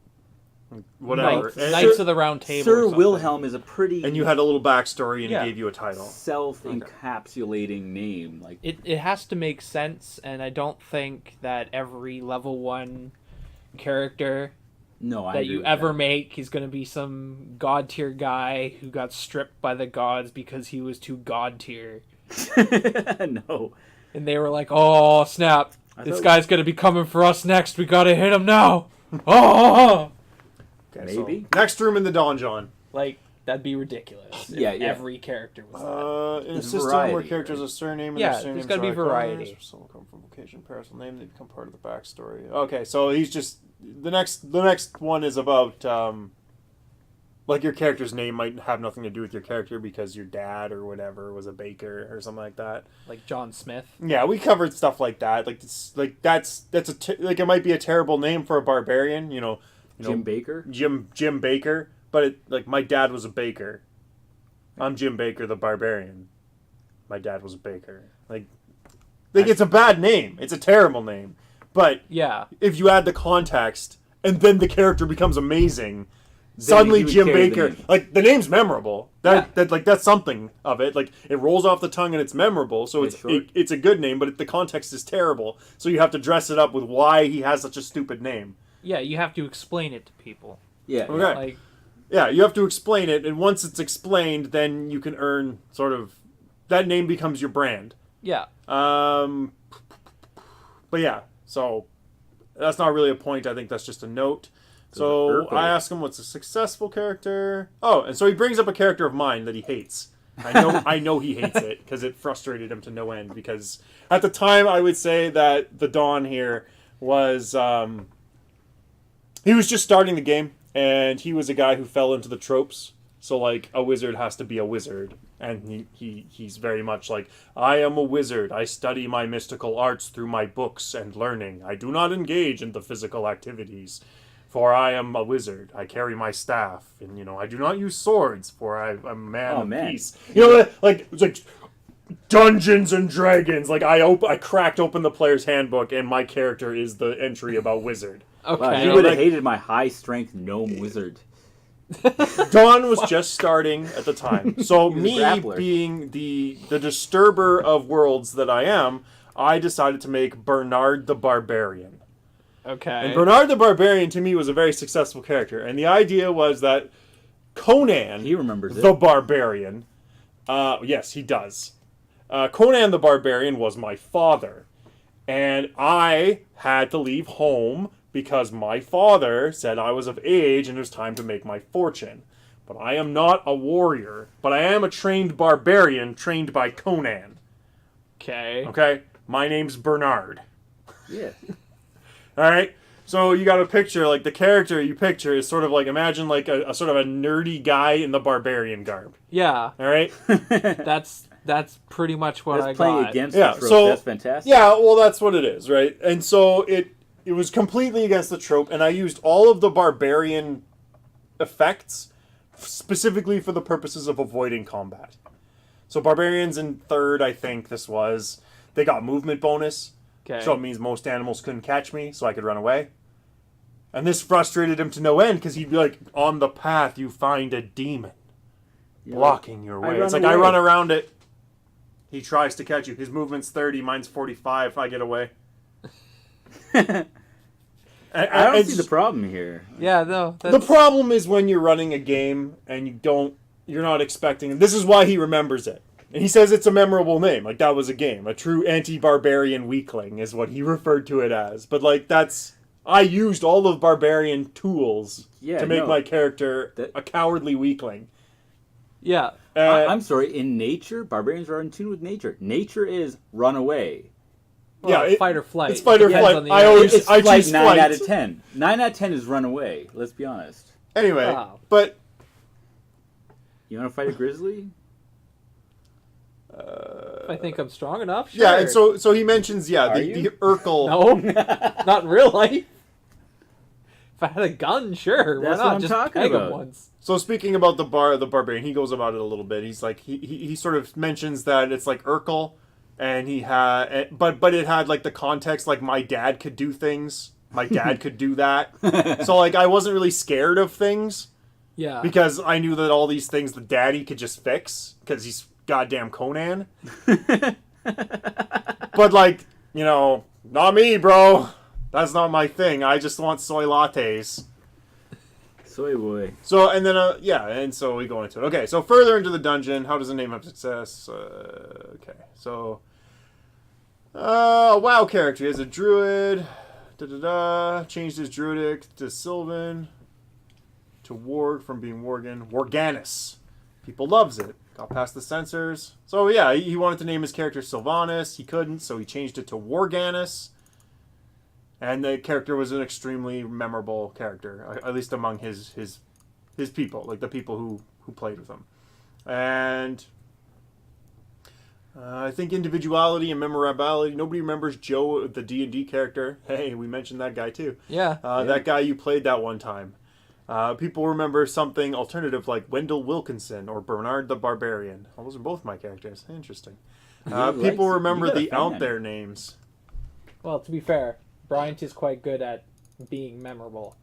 whatever. Knights, And- Knights of the Round Table. or Sir something. Wilhelm is a pretty And you had a little backstory and Yeah. it gave you a title. self-encapsulating name. Like It has to make sense, and I don't think that every level 1 character no, I that agree you with ever make is going to be some god tier guy who got stripped by the gods because he was too god tier. that. No. And they were like, oh, snap. This thought- guy's going to be coming for us next. We got to hit him now. Oh! Okay, Maybe. So next room in the Donjon. Like, that'd be ridiculous. Yeah, if yeah. every character was that. In a There's system variety, where characters right? have surname and Yeah, their surnames there's gotta be are variety. icons, some come from vocation, personal name, they become part of the backstory. Okay, so he's just the next one is about like your character's name might have nothing to do with your character because your dad or whatever was a baker or something like that. Like John Smith. Yeah, we covered stuff like that. Like that's like it might be a terrible name for a barbarian. Jim Baker. Jim Baker, but like my dad was a baker. I'm Jim Baker the barbarian. My dad was a baker. Like it's a bad name. It's a terrible name. But yeah, if you add the context and then the character becomes amazing. Suddenly, Jim Baker, like the name's memorable. That's something of it. Like it rolls off the tongue and it's memorable. So it's a good name, but the context is terrible. So you have to dress it up with why he has such a stupid name. Yeah, you have to explain it to people. Yeah. Okay. Yeah, you have to explain it, and once it's explained, then you can earn sort of that name becomes your brand. Yeah. But yeah, so that's not really a point. I think that's just a note. So I ask him what's a successful character. Oh, and so he brings up a character of mine that he hates. I know he hates it because it frustrated him to no end. Because at the time, I would say that the Dawn here was he was just starting the game, and he was a guy who fell into the tropes. So like a wizard has to be a wizard, and he's very much like, I am a wizard. I study my mystical arts through my books and learning. I do not engage in the physical activities. For I am a wizard. I carry my staff, and I do not use swords. For I'm a man of peace. Like it's like Dungeons and Dragons. Like I cracked open the player's handbook, and my character is the entry about wizard. Okay, wow, he would have hated my high strength gnome wizard. Dawn was just starting at the time, so me being the disturber of worlds that I am, I decided to make Bernard the Barbarian. Okay. And Bernard the Barbarian, to me, was a very successful character. And the idea was that Conan, he remembers the Barbarian, yes, he does. Conan the Barbarian was my father. And I had to leave home because my father said I was of age and it was time to make my fortune. But I am not a warrior, but I am a trained barbarian trained by Conan. Okay. Okay? My name's Bernard. Yeah. All right, so you got a picture, like the character you picture is sort of like, imagine like a sort of a nerdy guy in the barbarian garb. Yeah. All right? That's pretty much what I playing got. against the trope. So, that's fantastic. Yeah, well, that's what it is, right? And so it was completely against the trope, and I used all of the barbarian effects specifically for the purposes of avoiding combat. So barbarians in third, I think this was, they got movement bonus. Okay. So it means most animals couldn't catch me, so I could run away. And this frustrated him to no end, because he'd be like, on the path you find a demon blocking your way. It's like, I run around it. He tries to catch you. His movement's 30, mine's 45. I get away. I don't see the problem here. Yeah, no. The problem is when you're running a game and you're not expecting. This is why he remembers it. And he says it's a memorable name. Like, that was a game. A true anti-barbarian weakling is what he referred to it as. But, like, I used all of barbarian tools to make my character a cowardly weakling. Yeah. I'm sorry. In nature, barbarians are in tune with nature. Nature is run away. Well, fight or flight. It's fight or flight. It's I flight choose 9 flight. out of 10. 9 out of 10 is run away. Let's be honest. Anyway, but... You want to fight a grizzly? If I think I'm strong enough, sure. Yeah, and so he mentions, the Urkel... No, not in real life. If I had a gun, sure. That's why not? what I'm Just talking peg about. Him once. So speaking about the barbarian, he goes about it a little bit. He's like, he sort of mentions that it's like Urkel, and he had, but it had like the context, like my dad could do things. My dad could do that. So like I wasn't really scared of things. Yeah. Because I knew that all these things the daddy could just fix because he's goddamn Conan. But like, not me, bro. That's not my thing. I just want soy lattes. Soy boy. So, and then, and so we go into it. Okay, so further into the dungeon, how does the name have success? Okay, so, WoW character is a druid, changed his druidic to Sylvan, to Warg from being Worgen, Worganus. People loves it. Got past the censors. So yeah, he wanted to name his character Sylvanas. He couldn't, so he changed it to Worganus. And the character was an extremely memorable character, at least among his his people, like the people who played with him. And I think individuality and memorability. Nobody remembers Joe, the D&D character. Hey, we mentioned that guy too. Yeah. That guy you played that one time. People remember something alternative like Wendell Wilkinson or Bernard the Barbarian. Well, those are both my characters. Interesting. People remember the out there names. Well, to be fair, Bryant is quite good at being memorable.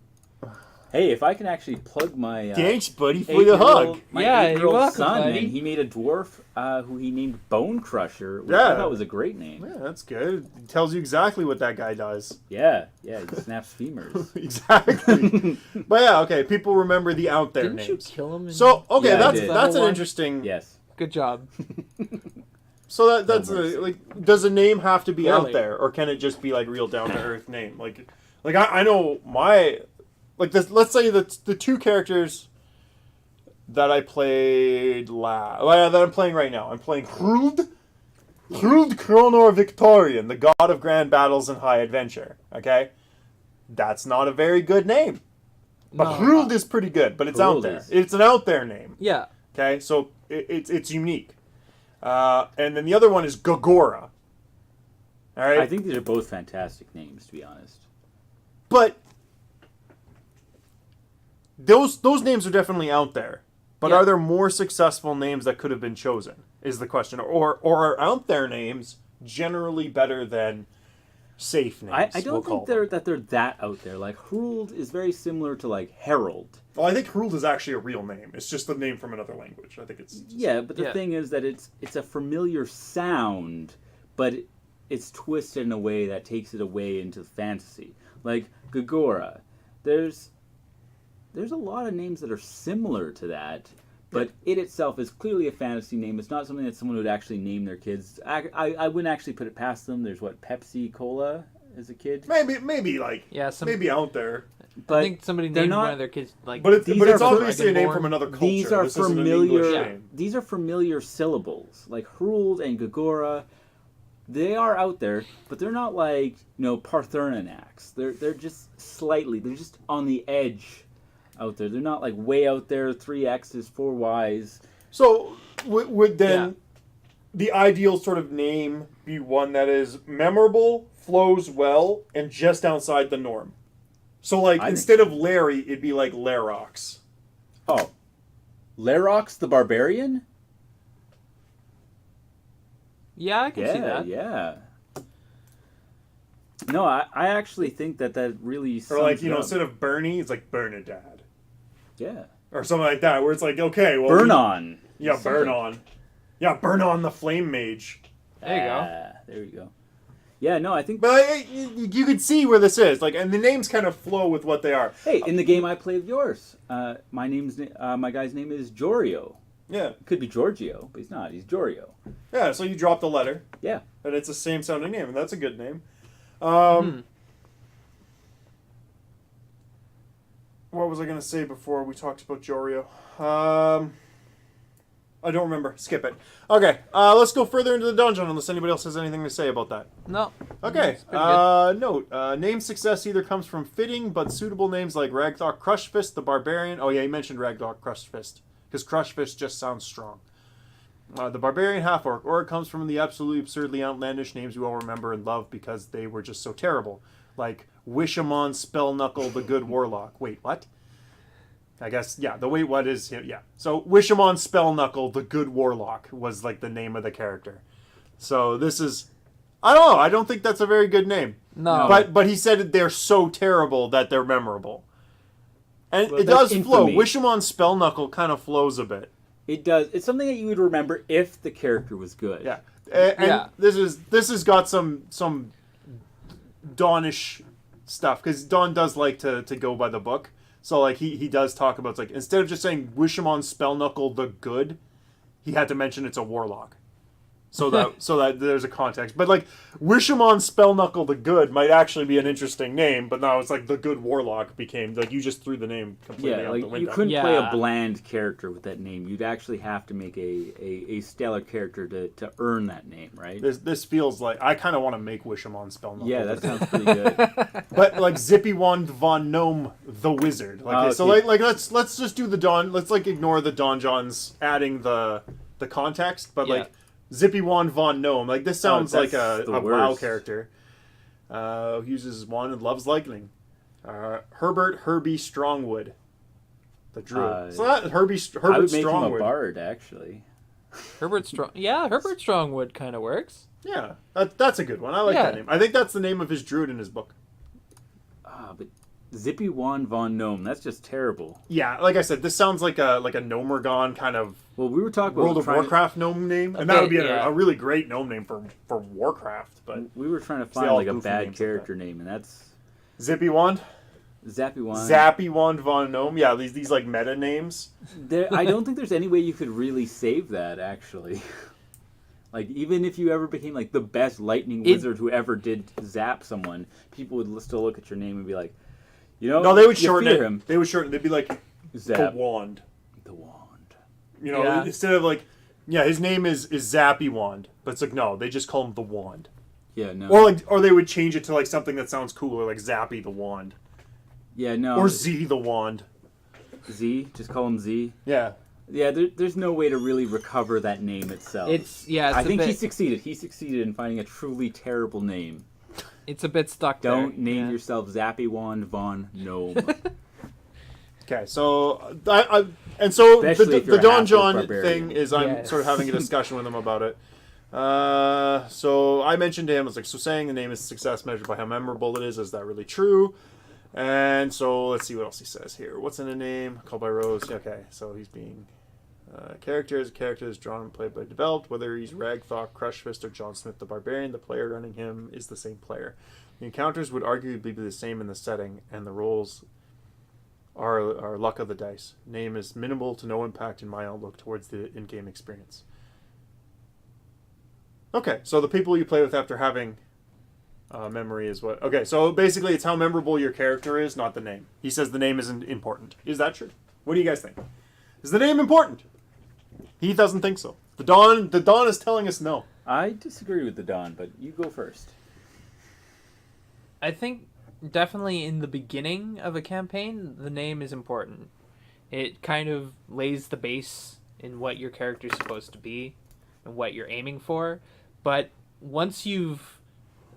Hey, if I can actually plug my thanks, buddy, for the hug. My Yeah, you're eight-year-old welcome, son, buddy. and he made a dwarf who he named Bone Crusher, which I thought was a great name. Yeah, that's good. It tells you exactly what that guy does. Yeah, he snaps femurs. Exactly. But yeah, okay. People remember the out there Didn't names. you kill him? So okay, Yeah, I that's did. an One? interesting. Yes. Good job. So that's mercy. like, does a name have to be Really? out there, or can it just be like real down to earth name? Like I know my like this. Let's say the two characters that I played that I'm playing right now. I'm playing Hruld Kronor Victorian, the god of grand battles and high adventure. Okay, that's not a very good name, but No. Hruld is pretty good. But it's out Hruld there. is. It's an out there name. Yeah. Okay, so it's unique. And then the other one is Gogora. All right, I think these are both fantastic names, to be honest. but those names are definitely out there. But Yeah. are there more successful names that could have been chosen? Is the question, or are out there names generally better than safe names? I don't think they're that out there. Like Hruld is very similar to like Herald. Well, I think Hruld is actually a real name. It's just a name from another language. I think it's Yeah, but the Yeah. thing is that it's a familiar sound, but it's twisted in a way that takes it away into fantasy. Like Gogora, there's a lot of names that are similar to that, but it itself is clearly a fantasy name. It's not something that someone would actually name their kids. I wouldn't actually put it past them. There's Pepsi Cola as a kid, maybe like Yeah. maybe out there. but I think somebody they're named not- one of their kids like. But These it's are obviously a name Dragonborn. from another culture. these are This isn't an English familiar. name. These are familiar syllables, like Hruld and Gogora. They are out there, but they're not like Parthurnax. They're just slightly. They're just on the edge out there. They're not like way out there. 3 X's, 4 Y's. So would then Yeah. the ideal sort of name be one that is memorable, flows well, and just outside the norm? So like I think instead of Larry, it'd be like Larox. Oh, Larox the Barbarian. Yeah, I can see that. Yeah. No, I actually think that really sums Or like, it up. instead of Bernie, it's like Bernadad. Yeah. Or something like that, where it's like, okay, well Burn on. Yeah, Something. burn on. Yeah, burn on the flame mage. There you go. There you go. Yeah, no, I think. But you could see where this is. Like, and the names kind of flow with what they are. Hey, in the game I played of yours, my guy's name is Jorio. Yeah. It could be Giorgio, but he's not. He's Jorio. Yeah, so you drop the letter. Yeah. And it's the same sounding name, and that's a good name. What was I going to say before we talked about Jorio? I don't remember. Skip it. Okay, let's go further into the dungeon unless anybody else has anything to say about that. No. Okay, It's pretty good. note. Name success either comes from fitting but suitable names like Ragdock Crushfist, the Barbarian. Oh yeah, you mentioned Ragdock Crushfist, because Crushfist just sounds strong. The Barbarian Half-Orc, or it comes from the absolutely absurdly outlandish names we all remember and love because they were just so terrible. Like Wishamon Spellknuckle, the Good Warlock. Wait, what? I guess, yeah, the wait what is, yeah. So Wishamon Spellknuckle, the Good Warlock was like the name of the character. So this is, I don't know, I don't think that's a very good name. No. But he said they're so terrible that they're memorable. And Well, it that's does flow. infamy. Wishamon Spellknuckle kind of flows a bit. It does. It's something that you would remember if the character was good. Yeah. And Yeah. this has got some Dawnish stuff, because Dawn does like to go by the book. So like he does talk about, it's like, instead of just saying Wishamon Spellknuckle the Good, he had to mention it's a warlock. so that there's a context. But like Wishamon Spellknuckle the Good might actually be an interesting name, but now it's like the Good Warlock became like you just threw the name completely out the window. You couldn't play a bland character with that name. You'd actually have to make a stellar character to earn that name, right? This feels like I kind of want to make Wishamon Spellknuckle. Yeah, that sounds pretty good. But like Zippy Wand Von Gnome the Wizard. Like so like let's just do the Don. Let's like ignore the Donjons adding the context, but like Zippy Wand Von Gnome. Like this sounds like a WoW character. Uses wand and loves lightning. Herbert Herbie Strongwood, the druid. So that Herbert Strongwood. I would make him a bard, actually. Herbert Strongwood kind of works. Yeah, that's a good one. I like that name. I think that's the name of his druid in his book. But Zippy Wand Von Gnome, that's just terrible. Yeah, like I said, this sounds like a Gnomergon kind of. Well, we were talking World of Warcraft gnome name, and that would be a really great gnome name for Warcraft. But we were trying to find like a bad character name, and that's Zippy Wand. Zappy Wand Von Gnome. Yeah, these like meta names. I don't think there's any way you could really save that, actually. Like, even if you ever became like the best lightning wizard who ever did zap someone, people would still look at your name and be like, you know, no, they would shorten it. Him. They would shorten. They'd be like Zap. the Wand. The Wand. You know, instead of like, his name is Zappy Wand, but it's like no, they just call him the Wand. Yeah, no. Or they would change it to like something that sounds cooler, like Zappy the Wand. Yeah, no. Or Z the Wand. Z, just call him Z. Yeah. Yeah, there's no way to really recover that name itself. I think he succeeded. He succeeded in finding a truly terrible name. It's a bit stuck there. Don't name yourself Zappy Wand Von Gnome. Okay, so the Donjon thing is I'm sort of having a discussion with him about it. So I mentioned to him, I was like, so saying the name is success measured by how memorable it is that really true? And so let's see what else he says here. What's in a name? Called by Rose. Okay, so he's being character is drawn and played by developed. Whether he's Ragthok, Crushfist, or John Smith the Barbarian, the player running him is the same player. The encounters would arguably be the same in the setting, and the rolls are luck of the dice. Name is minimal to no impact in my outlook towards the in-game experience. Okay, so the people you play with after having memory is what... Okay, so basically it's how memorable your character is, not the name. He says the name isn't important. Is that true? What do you guys think? Is the name important? He doesn't think so. The Dawn is telling us no. I disagree with the Dawn, but you go first. I think definitely in the beginning of a campaign, the name is important. It kind of lays the base in what your character's supposed to be and what you're aiming for. But once you've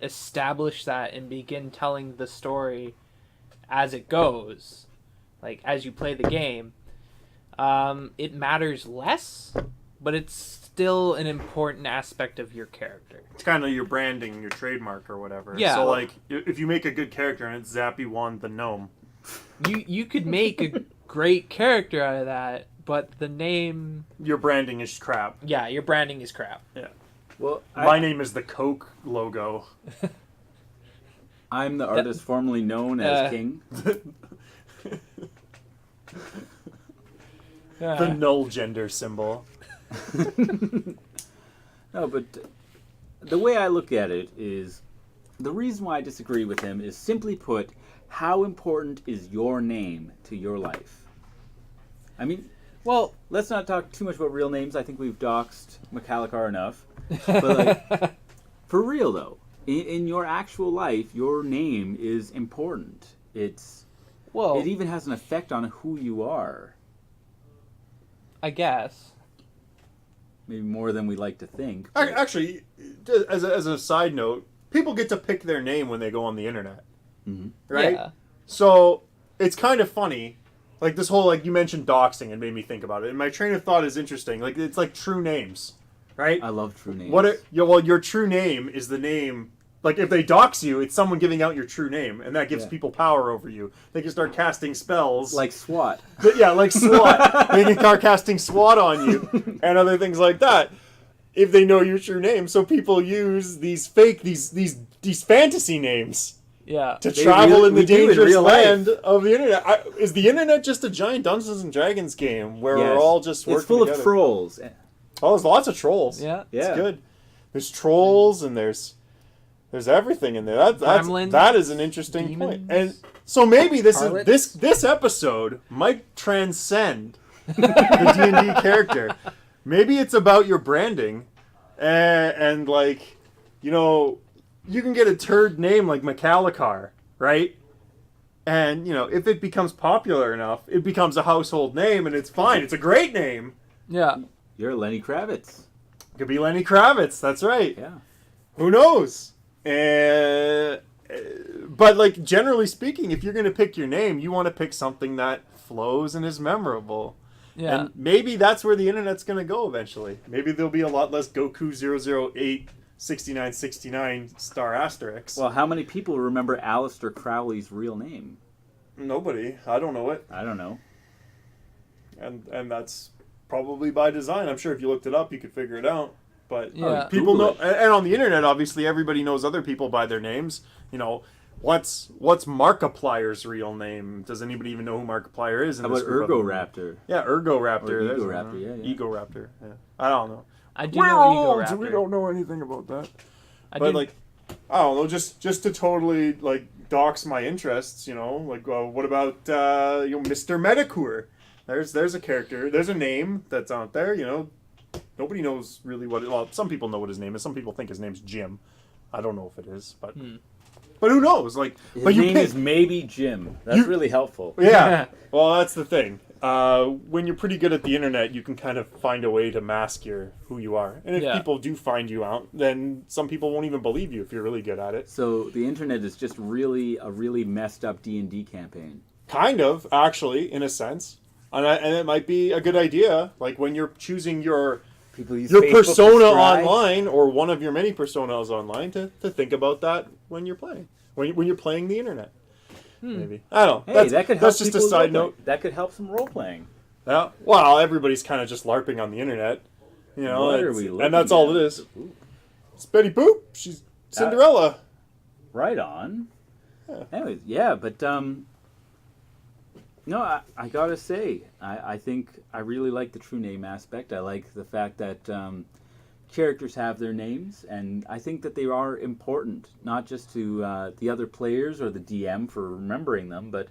established that and begin telling the story as it goes, like as you play the game, it matters less, but it's still an important aspect of your character. It's kind of your branding, your trademark or whatever. Yeah. So like, if you make a good character and it's Zappy Wand the Gnome, you could make a great character out of that, but the name... Your branding is crap. Yeah, your branding is crap. Yeah. Well, my name is the Coke logo. I'm the artist formerly known as King. The null gender symbol. No, but the way I look at it is, the reason why I disagree with him is simply put, how important is your name to your life? I mean, well, let's not talk too much about real names. I think we've doxed Mekhalikhar enough. But like, for real though, in your actual life, your name is important. It even has an effect on who you are. I guess. Maybe more than we like to think. Actually, as a side note, people get to pick their name when they go on the internet. Mm-hmm. Right? Yeah. So, it's kind of funny. Like, this whole, like, you mentioned doxing and made me think about it. And my train of thought is interesting. Like, it's like true names. Right? I love true names. Your true name is the name... Like, if they dox you, it's someone giving out your true name, and that gives people power over you. They can start casting spells. Like SWAT. Like SWAT. They can start casting SWAT on you, and other things like that, if they know your true name. So people use these fake, these fantasy names to travel in the dangerous land of the internet. Is the internet just a giant Dungeons & Dragons game where we're all just working together? It's full of trolls. Oh, there's lots of trolls. Yeah. It's good. there's trolls and there's everything in there. Gremlins, That is an interesting demons, point. And so maybe harlots. this episode might transcend the D&D character. Maybe it's about your branding, and like, you know, you can get a turd name like Mekhalikhar, right? And, you know, if it becomes popular enough, it becomes a household name, and it's fine. It's a great name. Yeah. You're Lenny Kravitz. It could be Lenny Kravitz. That's right. Yeah. Who knows? But, like, generally speaking, if you're going to pick your name, you want to pick something that flows and is memorable. Yeah. And maybe that's where the internet's going to go eventually. Maybe there'll be a lot less Goku 008 6969 star asterisks. Well, how many people remember Aleister Crowley's real name? Nobody. I don't know it. I don't know. And that's probably by design. I'm sure if you looked it up, you could figure it out. But Yeah. people Google know, and on the internet, obviously, everybody knows other people by their names. You know, what's Markiplier's real name? Does anybody even know who Markiplier is? How about Ergoraptor? Yeah, Ergoraptor. Or There's Egoraptor, one. yeah. Egoraptor. Yeah. I don't know. I do know Ego Raptor. We don't know anything about that. I But did- like, I don't know, just to totally like dox my interests, you know, like what about you know, Mr.Dagwood? There's a character, there's a name that's out there, you know. Nobody knows really well, some people know what his name is. Some people think his name's Jim. I don't know if it is, but who knows? Like, His but you name pick, is maybe Jim. That's really helpful. yeah. Well, that's the thing. When you're pretty good at the internet, you can kind of find a way to mask who you are. And if Yeah. people do find you out, then some people won't even believe you if you're really good at it. So the internet is just really a really messed up D&D campaign. Kind of, actually, in a sense. And it might be a good idea, like when you're choosing your People use your Facebook persona to try. online, or one of your many personas online, to think about that when you're playing. When you're playing the internet. Maybe. I don't know. Hey, that could help. That's just a people side role-play. note. That could help some role playing. Yeah. Well, everybody's kind of just LARPing on the internet. You know, What are we looking and that's all at? it is. It's Betty Boop. She's Cinderella. Right on. Yeah. Anyways, yeah, but no, I gotta say, I think I really like the true name aspect. I like the fact that characters have their names, and I think that they are important, not just to the other players or the DM for remembering them, but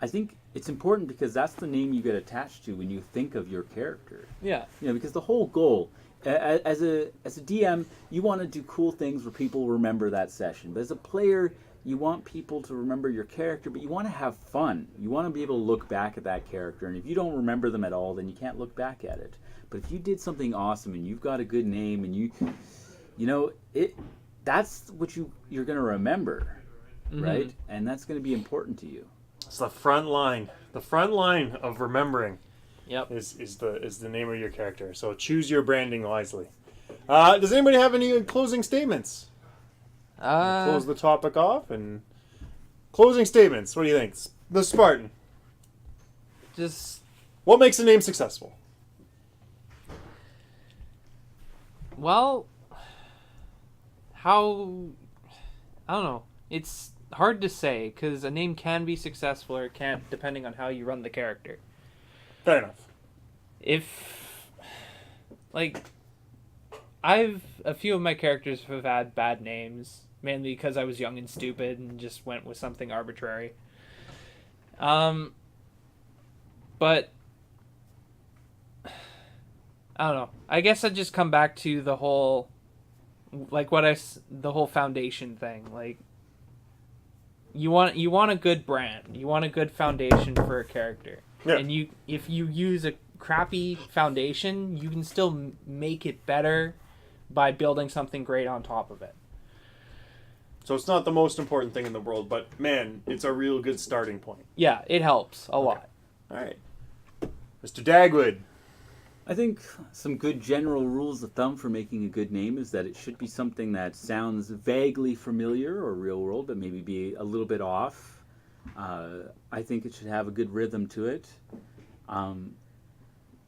I think it's important because that's the name you get attached to when you think of your character. Yeah. You know, because the whole goal, as a DM, you want to do cool things where people remember that session. But as a player, you want people to remember your character, but you want to have fun. You want to be able to look back at that character, and if you don't remember them at all, then you can't look back at it. But if you did something awesome and you've got a good name, and you know that's what you're going to remember, right? And that's going to be important to you. It's the front line. The front line of remembering. Yep. Is the name of your character. So choose your branding wisely. Does anybody have any closing statements? Close the topic off and closing statements. What do you think? The Spartan. Just What makes a name successful? well, how I don't know. It's hard to say because a name can be successful or it can't, depending on how you run the character. Fair enough. If like a few of my characters have had bad names, mainly because I was young and stupid and just went with something arbitrary. But I don't know. I guess I'd just come back to the whole, like the whole foundation thing. Like, you want a good brand. You want a good foundation for a character. Yeah. And if you use a crappy foundation, you can still make it better by building something great on top of it. So it's not the most important thing in the world, but man, it's a real good starting point. Yeah, it helps a lot. All right. Mr. Dagwood. I think some good general rules of thumb for making a good name is that it should be something that sounds vaguely familiar or real world, but maybe be a little bit off. I think it should have a good rhythm to it.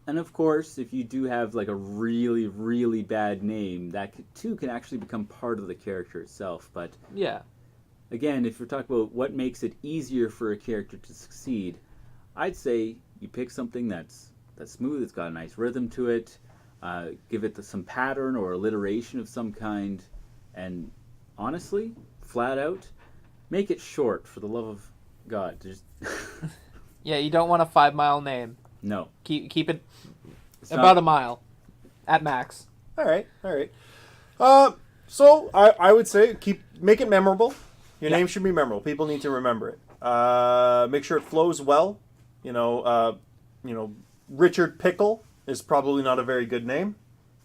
And of course, if you do have like a really, really bad name, that too can actually become part of the character itself. But Yeah. again, if we're talking about what makes it easier for a character to succeed, I'd say you pick something that's smooth, it's got a nice rhythm to it. give it some pattern or alliteration of some kind, and honestly, flat out, make it short for the love of God. Just Yeah, you don't want a 5-mile name. no. Keep it It's about not- a mile at max. All right. So I would say make it memorable. Your name should be memorable. People need to remember it. Make sure it flows well. Richard Pickle is probably not a very good name,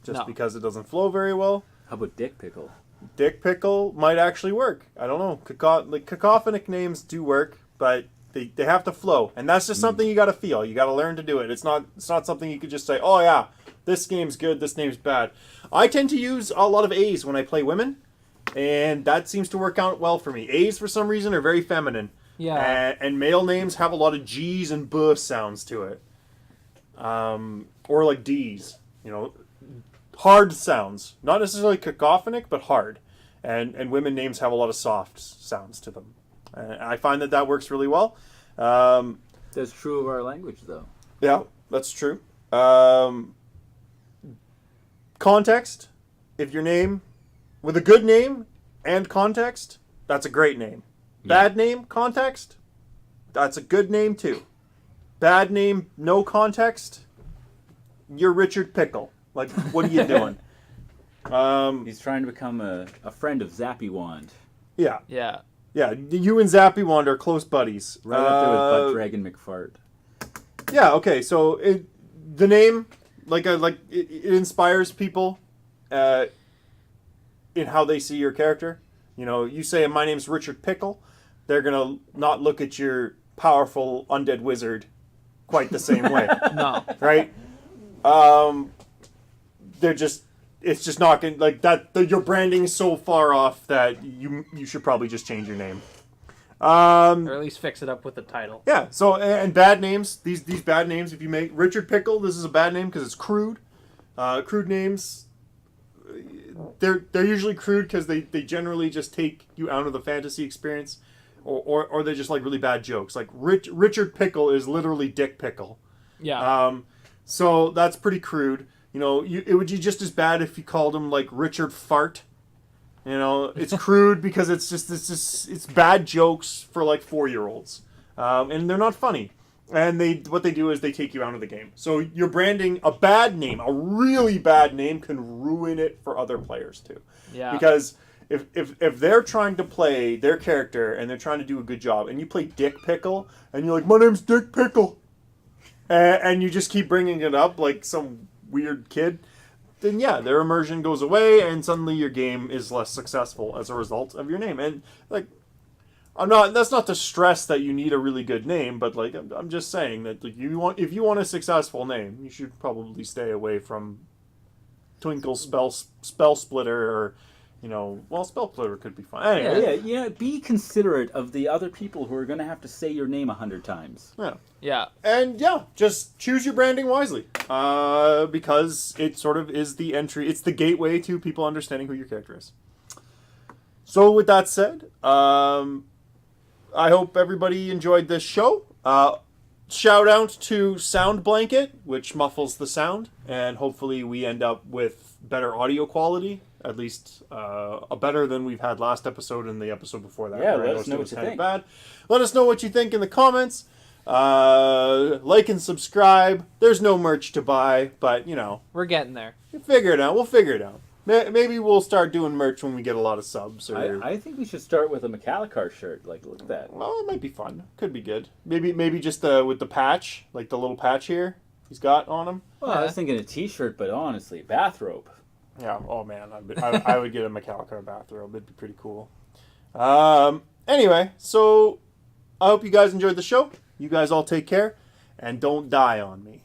just because it doesn't flow very well. How about Dick Pickle? Dick Pickle might actually work. I don't know. Cacophonic names do work, but they have to flow, and that's just something you got to feel. You got to learn to do it. It's not something you could just say, "Oh yeah, this name's good, this name's bad." I tend to use a lot of A's when I play women, and that seems to work out well for me. A's for some reason are very feminine. Yeah. And male names have a lot of G's and B sounds to it. Or like D's, hard sounds. Not necessarily cacophonic, but hard. And women names have a lot of soft sounds to them. And I find that works really well. That's true of our language, though. Yeah, that's true. Context. If your name, with a good name and context, that's a great name. Bad name, context, that's a good name too. Bad name, no context, you're Richard Pickle. Like, what are you doing? He's trying to become a friend of Zappy Wand. Yeah. Yeah. Yeah, you and Zappy Wand are close buddies. Right up there with Butt Dragon McFart. Yeah, okay, so the name, it inspires people in how they see your character. You say, my name's Richard Pickle, they're going to not look at your powerful undead wizard quite the same way. No. Right? It's just not going to, that your branding is so far off that you should probably just change your name. Or at least fix it up with the title. Yeah, so, and bad names, these bad names, if you make Richard Pickle, this is a bad name because it's crude. Crude names, they're usually crude because they generally just take you out of the fantasy experience, or they're just like really bad jokes. Like Richard Pickle is literally Dick Pickle. Yeah. So that's pretty crude. It would be just as bad if you called him like Richard Fart. It's crude because it's bad jokes for like 4-year-olds, and they're not funny. And what they do is they take you out of the game. So you're branding a bad name, a really bad name, can ruin it for other players too. Yeah. Because if they're trying to play their character and they're trying to do a good job, and you play Dick Pickle, and you're like, my name's Dick Pickle, and you just keep bringing it up like some weird kid, then yeah, their immersion goes away, and suddenly your game is less successful as a result of your name. And that's not to stress that you need a really good name, but I'm just saying that if you want a successful name, you should probably stay away from Twinkle Spell Splitter, or Spell Splitter could be fine. Anyway. Yeah. Be considerate of the other people who are going to have to say your name 100 times. Yeah. Yeah. And just choose your branding wisely, because it sort of is the entry. It's the gateway to people understanding who your character is. So with that said, I hope everybody enjoyed this show. Shout out to Sound Blanket, which muffles the sound, and hopefully we end up with better audio quality, at least better than we've had last episode and the episode before that. Yeah, where I let us know it was what you kind of think. bad. Let us know what you think in the comments. Like and subscribe. There's no merch to buy, but We're getting there. we'll figure it out. Maybe we'll start doing merch when we get a lot of subs. Or I think we should start with a Mekhalikhar shirt. Look at that. well, it might be fun. Could be good. Maybe just with the patch, like the little patch here he's got on him. Well, I was thinking a T-shirt, but honestly, bathrobe. Yeah. Oh man, I would get a Mekhalikhar bathrobe. It'd be pretty cool. Anyway, so I hope you guys enjoyed the show. You guys all take care, and don't die on me.